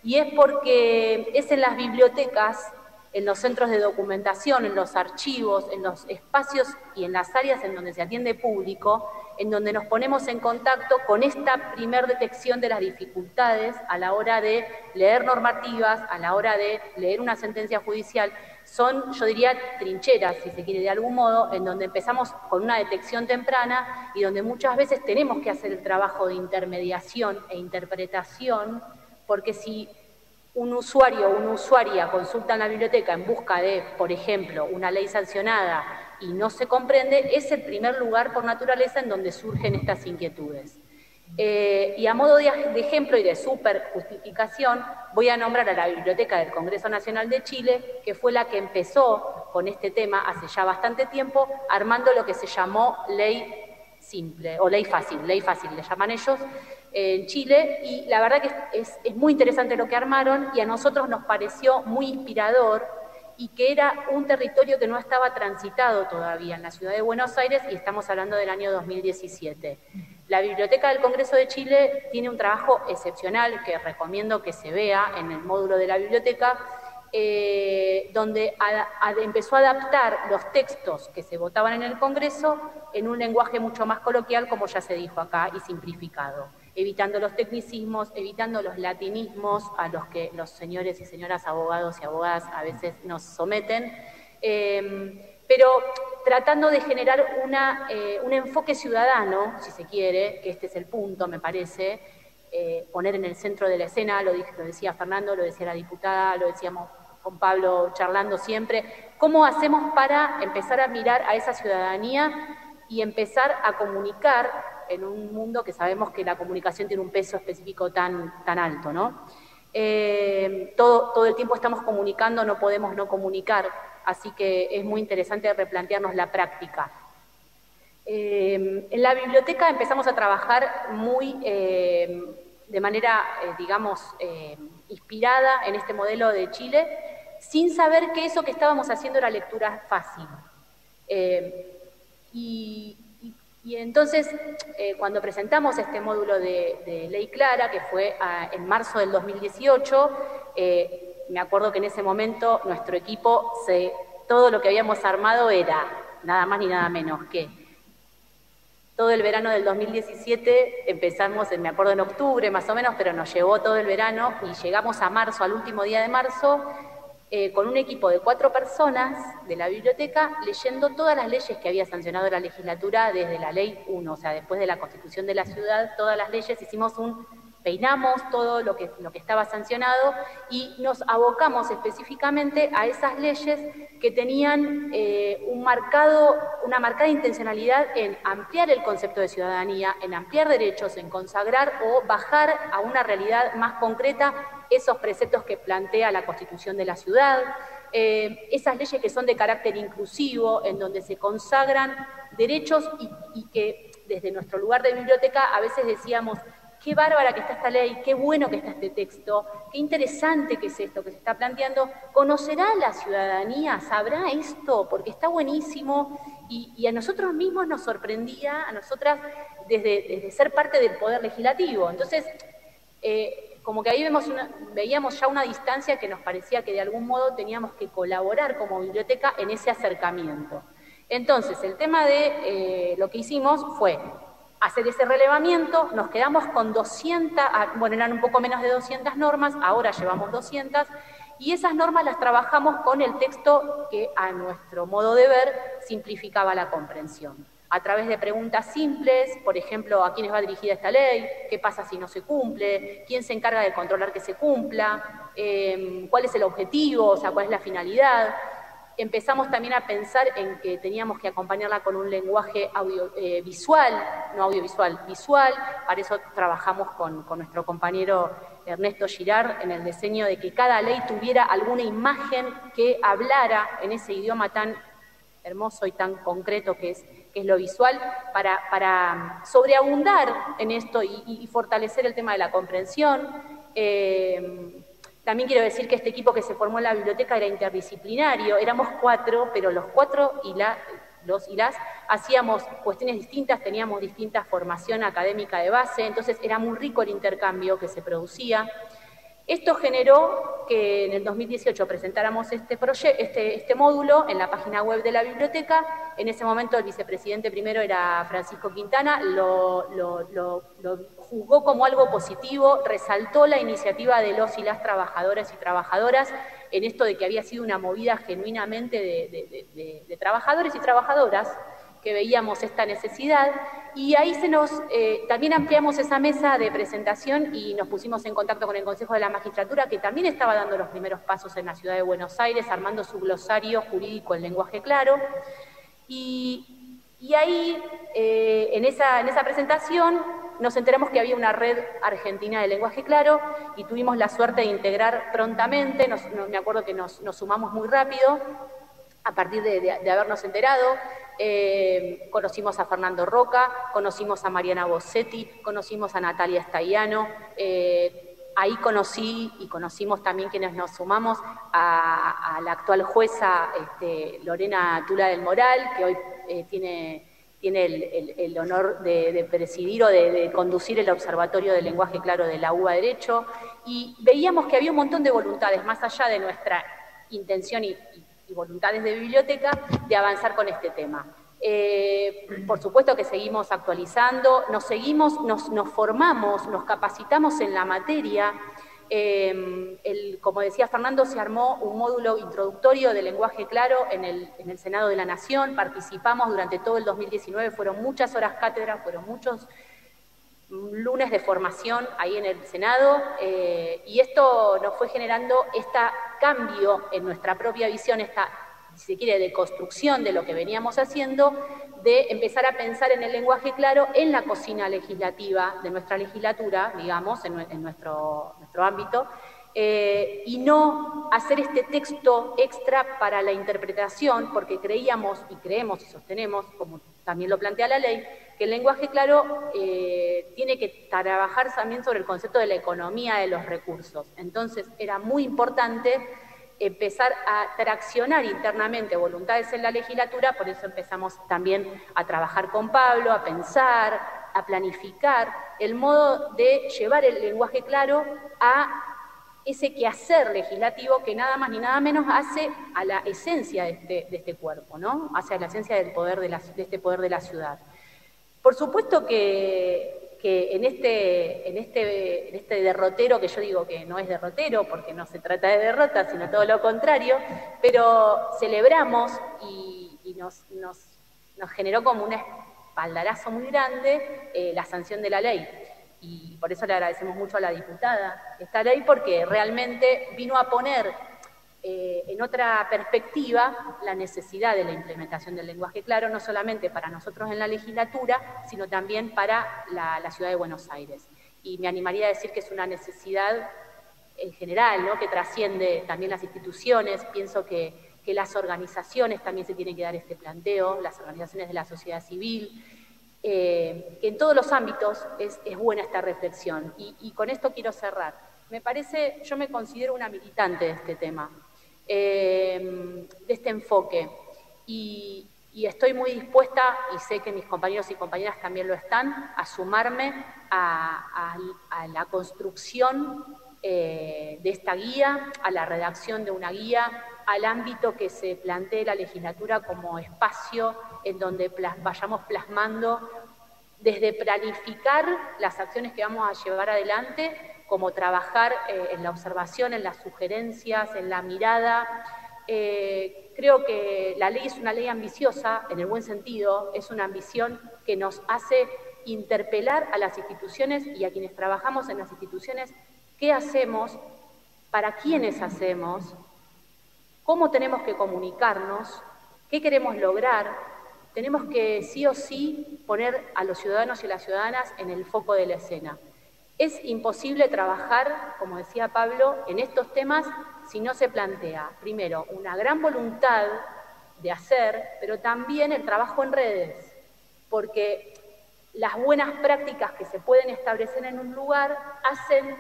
y es porque es en las bibliotecas, en los centros de documentación, en los archivos, en los espacios y en las áreas en donde se atiende público, en donde nos ponemos en contacto con esta primer detección de las dificultades a la hora de leer normativas, a la hora de leer una sentencia judicial. Son, yo diría, trincheras, si se quiere, de algún modo, en donde empezamos con una detección temprana y donde muchas veces tenemos que hacer el trabajo de intermediación e interpretación, porque si un usuario o una usuaria consulta en la biblioteca en busca de, por ejemplo, una ley sancionada y no se comprende, es el primer lugar por naturaleza en donde surgen estas inquietudes. Y a modo de ejemplo y de súper justificación, voy a nombrar a la Biblioteca del Congreso Nacional de Chile, que fue la que empezó con este tema hace ya bastante tiempo, armando lo que se llamó ley simple, o ley fácil le llaman ellos, en Chile, y la verdad que es muy interesante lo que armaron, y a nosotros nos pareció muy inspirador, y que era un territorio que no estaba transitado todavía en la ciudad de Buenos Aires, y estamos hablando del año 2017. La Biblioteca del Congreso de Chile tiene un trabajo excepcional que recomiendo que se vea en el módulo de la biblioteca, donde empezó a adaptar los textos que se votaban en el Congreso en un lenguaje mucho más coloquial, como ya se dijo acá, y simplificado, evitando los tecnicismos, evitando los latinismos a los que los señores y señoras abogados y abogadas a veces nos someten, pero tratando de generar un enfoque ciudadano, si se quiere, que este es el punto, me parece, poner en el centro de la escena, lo decía Fernando, lo decía la diputada, lo decíamos con Pablo charlando siempre, ¿cómo hacemos para empezar a mirar a esa ciudadanía y empezar a comunicar en un mundo que sabemos que la comunicación tiene un peso específico tan alto, ¿no? Todo el tiempo estamos comunicando, no podemos no comunicar, así que es muy interesante replantearnos la práctica. En la biblioteca empezamos a trabajar muy de manera, inspirada en este modelo de Chile, sin saber que eso que estábamos haciendo era lectura fácil. Y entonces, cuando presentamos este módulo de Ley Clara, que fue en marzo del 2018, me acuerdo que en ese momento nuestro equipo, todo lo que habíamos armado era nada más ni nada menos que todo el verano del 2017, empezamos, me acuerdo en octubre más o menos, pero nos llevó todo el verano y llegamos a marzo, al último día de marzo, con un equipo de 4 personas de la biblioteca, leyendo todas las leyes que había sancionado la legislatura desde la Ley 1, o sea, después de la Constitución de la Ciudad, todas las leyes, peinamos todo lo que estaba sancionado y nos abocamos específicamente a esas leyes que tenían una marcada intencionalidad en ampliar el concepto de ciudadanía, en ampliar derechos, en consagrar o bajar a una realidad más concreta esos preceptos que plantea la Constitución de la Ciudad, esas leyes que son de carácter inclusivo, en donde se consagran derechos y que desde nuestro lugar de biblioteca a veces decíamos, qué bárbara que está esta ley, qué bueno que está este texto, qué interesante que es esto que se está planteando. ¿Conocerá la ciudadanía? ¿Sabrá esto? Porque está buenísimo y a nosotros mismos nos sorprendía, a nosotras, desde ser parte del Poder Legislativo. Entonces, como que ahí veíamos ya una distancia que nos parecía que de algún modo teníamos que colaborar como biblioteca en ese acercamiento. Entonces, el tema de lo que hicimos fue hacer ese relevamiento, nos quedamos con 200, bueno, eran un poco menos de 200 normas, ahora llevamos 200, y esas normas las trabajamos con el texto que, a nuestro modo de ver, simplificaba la comprensión. A través de preguntas simples, por ejemplo, ¿a quiénes va dirigida esta ley? ¿Qué pasa si no se cumple? ¿Quién se encarga de controlar que se cumpla? ¿Cuál es el objetivo? O sea, ¿cuál es la finalidad? Empezamos también a pensar en que teníamos que acompañarla con un lenguaje visual, no audiovisual, visual. Para eso trabajamos con nuestro compañero Ernesto Girard en el diseño de que cada ley tuviera alguna imagen que hablara en ese idioma tan hermoso y tan concreto que es lo visual, para sobreabundar en esto y fortalecer el tema de la comprensión. También quiero decir que este equipo que se formó en la biblioteca era interdisciplinario, éramos 4, pero los 4 los y las hacíamos cuestiones distintas, teníamos distinta formación académica de base, entonces era muy rico el intercambio que se producía. Esto generó que en el 2018 presentáramos este módulo en la página web de la biblioteca. En ese momento el vicepresidente primero era Francisco Quintana, lo juzgó como algo positivo, resaltó la iniciativa de los y las trabajadoras y trabajadoras en esto de que había sido una movida genuinamente de trabajadores y trabajadoras que veíamos esta necesidad, y ahí también ampliamos esa mesa de presentación y nos pusimos en contacto con el Consejo de la Magistratura, que también estaba dando los primeros pasos en la ciudad de Buenos Aires, armando su glosario jurídico en lenguaje claro, y ahí, en esa presentación, nos enteramos que había una red argentina de lenguaje claro, y tuvimos la suerte de integrar prontamente, me acuerdo que nos sumamos muy rápido, a partir de habernos enterado. Conocimos a Fernando Roca, conocimos a Mariana Bossetti, conocimos a Natalia Staiano, ahí conocimos también quienes nos sumamos a la actual jueza Lorena Tula del Moral, que hoy tiene el honor de presidir o de conducir el Observatorio del Lenguaje Claro de la UBA Derecho, y veíamos que había un montón de voluntades, más allá de nuestra intención y voluntades de biblioteca, de avanzar con este tema. Por supuesto que seguimos actualizando, nos formamos, nos capacitamos en la materia. Como decía Fernando, se armó un módulo introductorio de lenguaje claro en el Senado de la Nación, participamos durante todo el 2019, fueron muchas horas cátedra, fueron muchos lunes de formación ahí en el Senado, y esto nos fue generando este cambio en nuestra propia visión, esta, si se quiere, de construcción de lo que veníamos haciendo, de empezar a pensar en el lenguaje claro en la cocina legislativa de nuestra legislatura, digamos, en nuestro ámbito, y no hacer este texto extra para la interpretación, porque creíamos y creemos y sostenemos, como también lo plantea la ley, que el lenguaje claro tiene que trabajar también sobre el concepto de la economía de los recursos. Entonces era muy importante empezar a traccionar internamente voluntades en la legislatura, por eso empezamos también a trabajar con Pablo, a pensar, a planificar el modo de llevar el lenguaje claro a ese quehacer legislativo que nada más ni nada menos hace a la esencia de este cuerpo, ¿no? Hace a la esencia del poder de este poder de la ciudad. Por supuesto que en este derrotero, que yo digo que no es derrotero porque no se trata de derrota, sino todo lo contrario, pero celebramos y nos generó como un espaldarazo muy grande la sanción de la ley. Y por eso le agradecemos mucho a la diputada esta ley, porque realmente vino a poner en otra perspectiva la necesidad de la implementación del lenguaje claro, no solamente para nosotros en la legislatura, sino también para la ciudad de Buenos Aires. Y me animaría a decir que es una necesidad en general, ¿no?, que trasciende también las instituciones. Pienso que las organizaciones también se tienen que dar este planteo, las organizaciones de la sociedad civil. que en todos los ámbitos es buena esta reflexión. Y con esto quiero cerrar. Me parece, yo me considero una militante de este tema, de este enfoque, y estoy muy dispuesta, y sé que mis compañeros y compañeras también lo están, a sumarme a la construcción de esta guía, a la redacción de una guía, al ámbito que se plantee la legislatura como espacio en donde vayamos plasmando, desde planificar las acciones que vamos a llevar adelante, como trabajar en la observación, en las sugerencias, en la mirada. Creo que la ley es una ley ambiciosa, en el buen sentido, es una ambición que nos hace interpelar a las instituciones y a quienes trabajamos en las instituciones, qué hacemos, para quiénes hacemos, cómo tenemos que comunicarnos, qué queremos lograr. Tenemos que sí o sí poner a los ciudadanos y las ciudadanas en el foco de la escena. Es imposible trabajar, como decía Pablo, en estos temas si no se plantea, primero, una gran voluntad de hacer, pero también el trabajo en redes, porque las buenas prácticas que se pueden establecer en un lugar hacen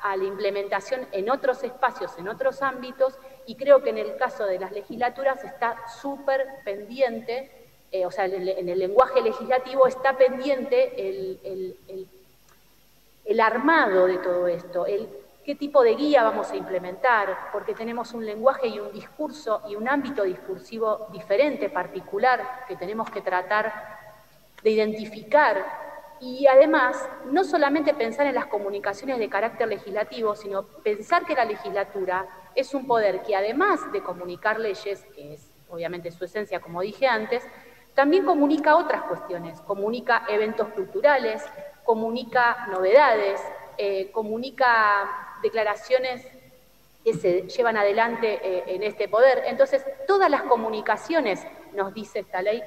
a la implementación en otros espacios, en otros ámbitos, y creo que en el caso de las legislaturas está súper pendiente, o sea, en el lenguaje legislativo está pendiente el armado de todo esto, qué tipo de guía vamos a implementar, porque tenemos un lenguaje y un discurso y un ámbito discursivo diferente, particular, que tenemos que tratar de identificar. Y además, no solamente pensar en las comunicaciones de carácter legislativo, sino pensar que la legislatura es un poder que, además de comunicar leyes, que es obviamente su esencia, como dije antes, también comunica otras cuestiones, comunica eventos culturales, comunica novedades, comunica declaraciones que se llevan adelante en este poder. Entonces, todas las comunicaciones, nos dice esta ley,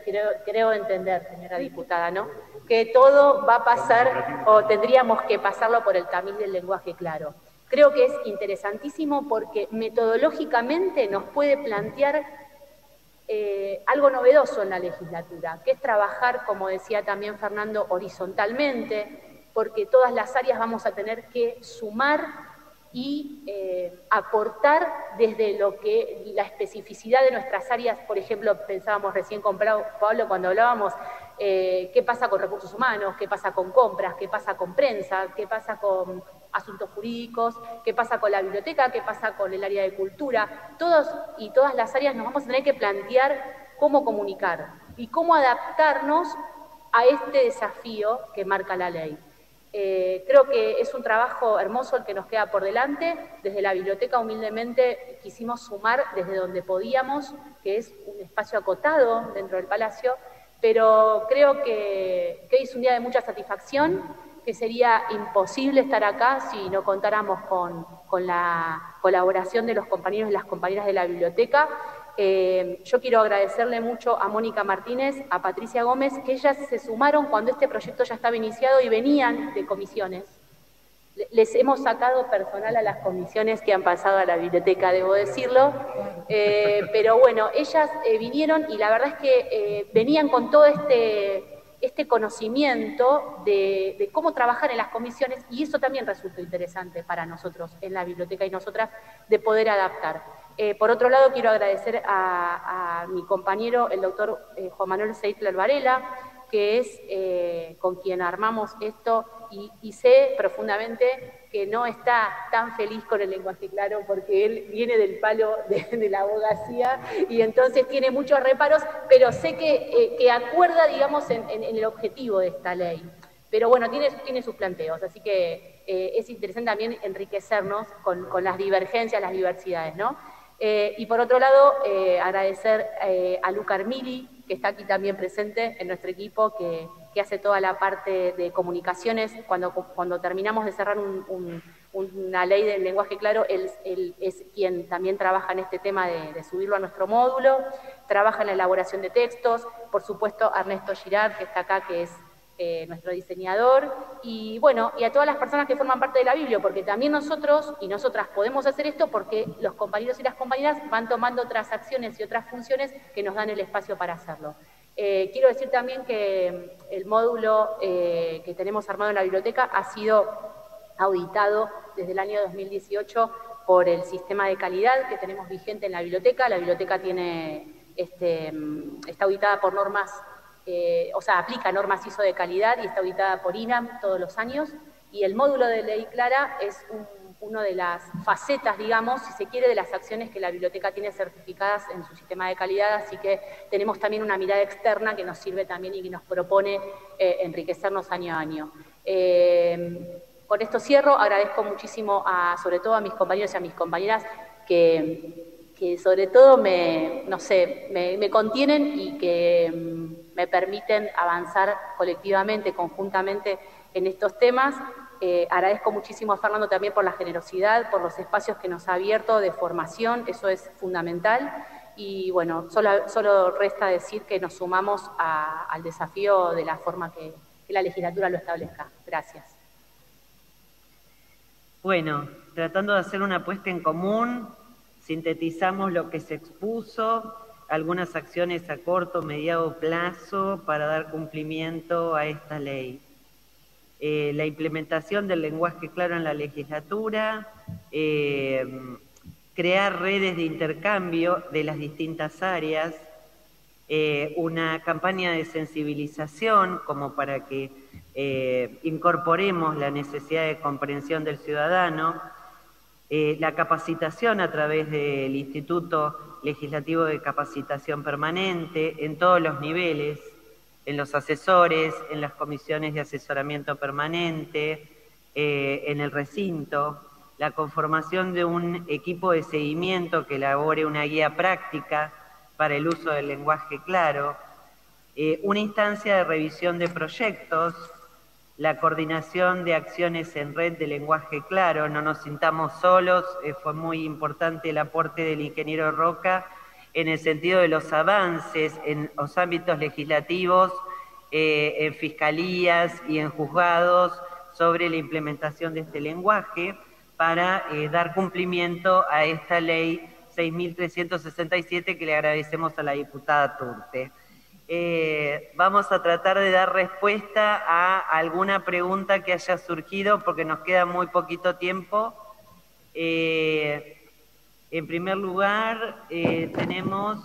creo entender, señora diputada, ¿no?, que todo va a pasar, o tendríamos que pasarlo por el tamiz del lenguaje claro. Creo que es interesantísimo porque metodológicamente nos puede plantear algo novedoso en la legislatura, que es trabajar, como decía también Fernando, horizontalmente, porque todas las áreas vamos a tener que sumar y aportar desde lo que la especificidad de nuestras áreas. Por ejemplo, pensábamos recién con Pablo cuando hablábamos qué pasa con recursos humanos, qué pasa con compras, qué pasa con prensa, qué pasa con asuntos jurídicos, qué pasa con la biblioteca, qué pasa con el área de cultura. Todas las áreas nos vamos a tener que plantear cómo comunicar y cómo adaptarnos a este desafío que marca la ley. Creo que es un trabajo hermoso el que nos queda por delante. Desde la biblioteca humildemente quisimos sumar desde donde podíamos, que es un espacio acotado dentro del Palacio, pero creo que hoy es un día de mucha satisfacción, que sería imposible estar acá si no contáramos con la colaboración de los compañeros y las compañeras de la biblioteca. Yo quiero agradecerle mucho a Mónica Martínez, a Patricia Gómez, que ellas se sumaron cuando este proyecto ya estaba iniciado y venían de comisiones. Les hemos sacado personal a las comisiones que han pasado a la biblioteca, debo decirlo, pero bueno, ellas vinieron y la verdad es que venían con todo este conocimiento de cómo trabajar en las comisiones, y eso también resultó interesante para nosotros en la biblioteca y nosotras de poder adaptar. Por otro lado, quiero agradecer a mi compañero, el doctor Juan Manuel Seitler Varela, que es con quien armamos esto, y sé profundamente que no está tan feliz con el lenguaje claro porque él viene del palo de la abogacía y entonces tiene muchos reparos, pero sé que acuerda, digamos, en el objetivo de esta ley. Pero bueno, tiene sus planteos, así que es interesante también enriquecernos con las divergencias, las diversidades, ¿no? Y por otro lado, agradecer a Luca Armili, que está aquí también presente en nuestro equipo, que hace toda la parte de comunicaciones. Cuando terminamos de cerrar una ley del lenguaje claro, él es quien también trabaja en este tema de subirlo a nuestro módulo, trabaja en la elaboración de textos, por supuesto Ernesto Girard, que está acá, que es nuestro diseñador, y bueno, y a todas las personas que forman parte de la Biblia, porque también nosotros y nosotras podemos hacer esto porque los compañeros y las compañeras van tomando otras acciones y otras funciones que nos dan el espacio para hacerlo. Quiero decir también que el módulo que tenemos armado en la biblioteca ha sido auditado desde el año 2018 por el sistema de calidad que tenemos vigente en la biblioteca. La biblioteca está auditada por normas, aplica normas ISO de calidad y está auditada por INAM todos los años. Y el módulo de ley Clara es una de las facetas, digamos, si se quiere, de las acciones que la biblioteca tiene certificadas en su sistema de calidad, así que tenemos también una mirada externa que nos sirve también y que nos propone enriquecernos año a año. Con esto cierro, agradezco muchísimo sobre todo a mis compañeros y a mis compañeras que sobre todo me contienen y que me permiten avanzar colectivamente, conjuntamente en estos temas. Agradezco muchísimo a Fernando también por la generosidad, por los espacios que nos ha abierto de formación, eso es fundamental. Y bueno, solo resta decir que nos sumamos al desafío de la forma que la legislatura lo establezca. Gracias. Bueno, tratando de hacer una puesta en común, sintetizamos lo que se expuso, algunas acciones a corto, mediano plazo para dar cumplimiento a esta ley. La implementación del lenguaje claro en la legislatura, crear redes de intercambio de las distintas áreas, una campaña de sensibilización como para que incorporemos la necesidad de comprensión del ciudadano, la capacitación a través del Instituto Legislativo de Capacitación Permanente en todos los niveles, en los asesores, en las comisiones de asesoramiento permanente, en el recinto, la conformación de un equipo de seguimiento que elabore una guía práctica para el uso del lenguaje claro, una instancia de revisión de proyectos, la coordinación de acciones en red de lenguaje claro, no nos sintamos solos, fue muy importante el aporte del ingeniero Roca en el sentido de los avances en los ámbitos legislativos, en fiscalías y en juzgados sobre la implementación de este lenguaje para dar cumplimiento a esta ley 6.367 que le agradecemos a la diputada Turte. Vamos a tratar de dar respuesta a alguna pregunta que haya surgido porque nos queda muy poquito tiempo. En primer lugar, tenemos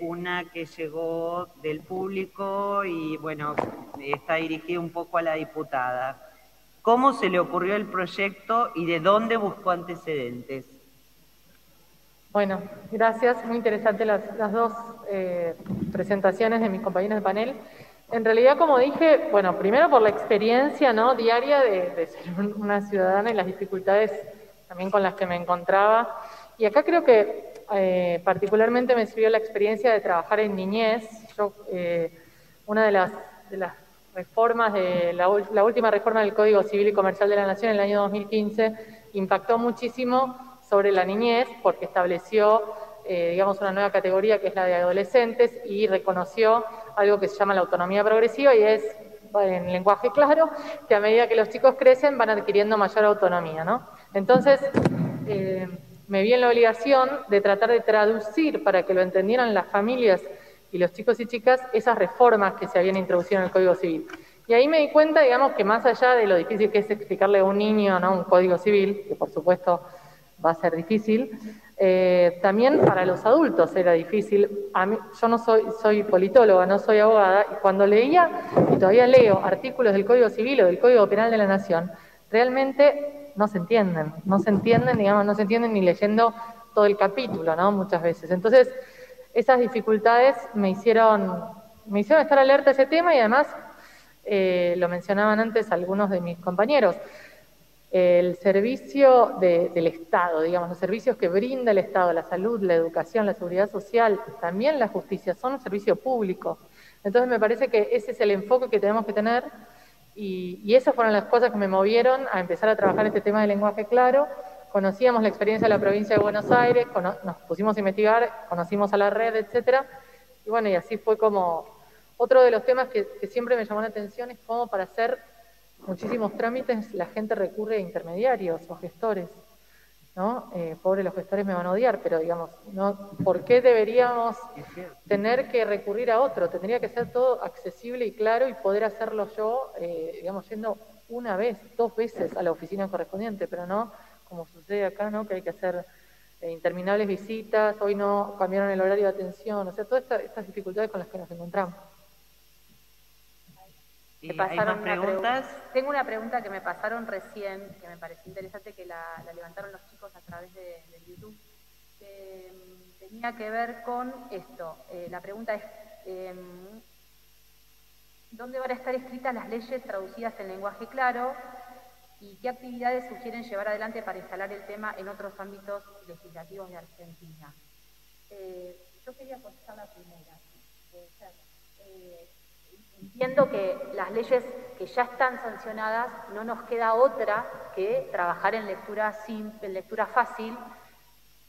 una que llegó del público y, bueno, está dirigida un poco a la diputada. ¿Cómo se le ocurrió el proyecto y de dónde buscó antecedentes? Bueno, gracias. Muy interesantes las dos presentaciones de mis compañeros de panel. En realidad, como dije, bueno, primero por la experiencia, ¿no?, diaria de ser una ciudadana y las dificultades también con las que me encontraba. Y acá creo que particularmente me sirvió la experiencia de trabajar en niñez. Yo, una de las reformas, la última reforma del Código Civil y Comercial de la Nación en el año 2015, impactó muchísimo sobre la niñez porque estableció, digamos, una nueva categoría que es la de adolescentes y reconoció algo que se llama la autonomía progresiva y es, en lenguaje claro, que a medida que los chicos crecen van adquiriendo mayor autonomía, ¿no? Entonces, me vi en la obligación de tratar de traducir para que lo entendieran las familias y los chicos y chicas esas reformas que se habían introducido en el Código Civil. Y ahí me di cuenta, digamos, que más allá de lo difícil que es explicarle a un niño, ¿no?, un Código Civil, que por supuesto va a ser difícil, también para los adultos era difícil. Yo no soy politóloga, no soy abogada, y cuando leía, y todavía leo, artículos del Código Civil o del Código Penal de la Nación, realmente no se entienden, digamos, no se entienden ni leyendo todo el capítulo, ¿no?, muchas veces. Entonces, esas dificultades me hicieron estar alerta a ese tema y además, lo mencionaban antes algunos de mis compañeros, el servicio del Estado, digamos, los servicios que brinda el Estado, la salud, la educación, la seguridad social, también la justicia, son un servicio público. Entonces me parece que ese es el enfoque que tenemos que tener y esas fueron las cosas que me movieron a empezar a trabajar este tema de lenguaje claro. Conocíamos la experiencia de la provincia de Buenos Aires, nos pusimos a investigar, conocimos a la red, etcétera, y bueno, y así fue como otro de los temas que siempre me llamó la atención es cómo para hacer muchísimos trámites la gente recurre a intermediarios o gestores. ¿no? Pobre, los gestores me van a odiar, pero digamos, ¿no? ¿Por qué deberíamos tener que recurrir a otro? Tendría que ser todo accesible y claro y poder hacerlo yo, digamos, yendo una vez, 2 veces a la oficina correspondiente, pero no como sucede acá, ¿no? Que hay que hacer interminables visitas, hoy no cambiaron el horario de atención, o sea, todas estas dificultades con las que nos encontramos. ¿Y hay más preguntas? Tengo una pregunta que me pasaron recién, que me pareció interesante, que la levantaron los chicos a través de YouTube. Tenía que ver con esto. La pregunta es, ¿dónde van a estar escritas las leyes traducidas en lenguaje claro? ¿Y qué actividades sugieren llevar adelante para instalar el tema en otros ámbitos legislativos de Argentina? Yo quería contestar la primera. Entiendo que las leyes que ya están sancionadas no nos queda otra que trabajar en lectura simple, en lectura fácil,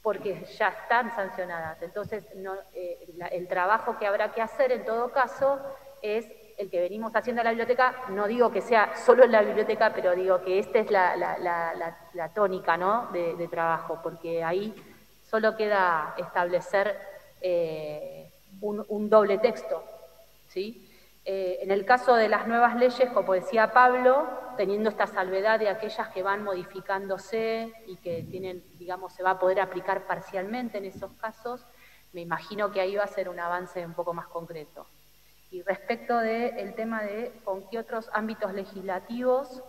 porque ya están sancionadas. Entonces, el trabajo que habrá que hacer en todo caso es el que venimos haciendo en la biblioteca. No digo que sea solo en la biblioteca, pero digo que esta es la tónica, ¿no? de trabajo, porque ahí solo queda establecer un doble texto, ¿sí? En el caso de las nuevas leyes, como decía Pablo, teniendo esta salvedad de aquellas que van modificándose y que tienen, digamos, se va a poder aplicar parcialmente en esos casos, me imagino que ahí va a ser un avance un poco más concreto. Y respecto del tema de con qué otros ámbitos legislativos,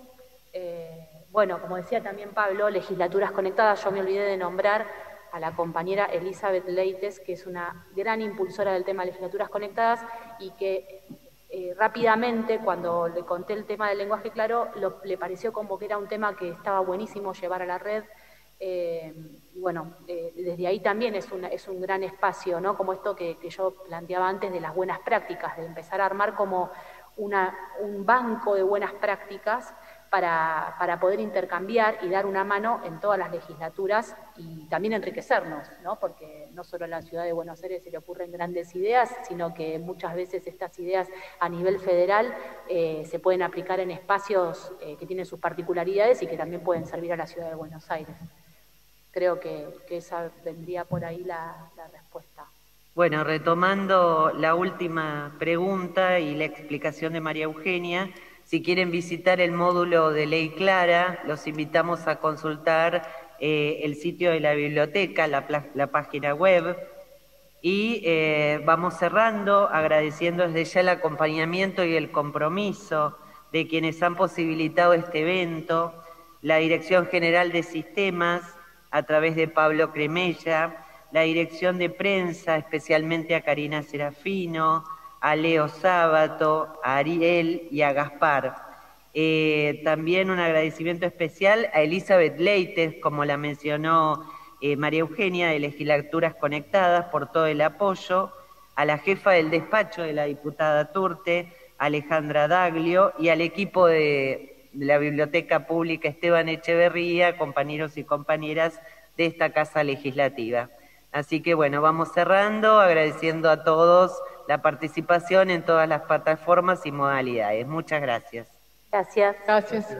bueno, como decía también Pablo, legislaturas conectadas, yo me olvidé de nombrar a la compañera Elizabeth Leites, que es una gran impulsora del tema de legislaturas conectadas y que rápidamente, cuando le conté el tema del lenguaje claro, le pareció como que era un tema que estaba buenísimo llevar a la red. Y bueno, desde ahí también es un gran espacio, ¿no? Como esto que yo planteaba antes de las buenas prácticas, de empezar a armar como un banco de buenas prácticas para poder intercambiar y dar una mano en todas las legislaturas y también enriquecernos, ¿no? Porque no solo en la ciudad de Buenos Aires se le ocurren grandes ideas, sino que muchas veces estas ideas a nivel federal se pueden aplicar en espacios que tienen sus particularidades y que también pueden servir a la ciudad de Buenos Aires. Creo que esa vendría por ahí la respuesta. Bueno, retomando la última pregunta y la explicación de María Eugenia, si quieren visitar el módulo de Ley Clara, los invitamos a consultar el sitio de la biblioteca, la página web, y vamos cerrando agradeciendo desde ya el acompañamiento y el compromiso de quienes han posibilitado este evento, la Dirección General de Sistemas, a través de Pablo Cremella, la Dirección de Prensa, especialmente a Karina Serafino, a Leo Sábato, a Ariel y a Gaspar. También un agradecimiento especial a Elizabeth Leites, como la mencionó María Eugenia, de Legislaturas Conectadas, por todo el apoyo, a la jefa del despacho de la diputada Turte, Alejandra Daglio, y al equipo de la Biblioteca Pública Esteban Echeverría, compañeros y compañeras de esta Casa Legislativa. Así que bueno, vamos cerrando, agradeciendo a todos la participación en todas las plataformas y modalidades. Muchas gracias. Gracias. Gracias.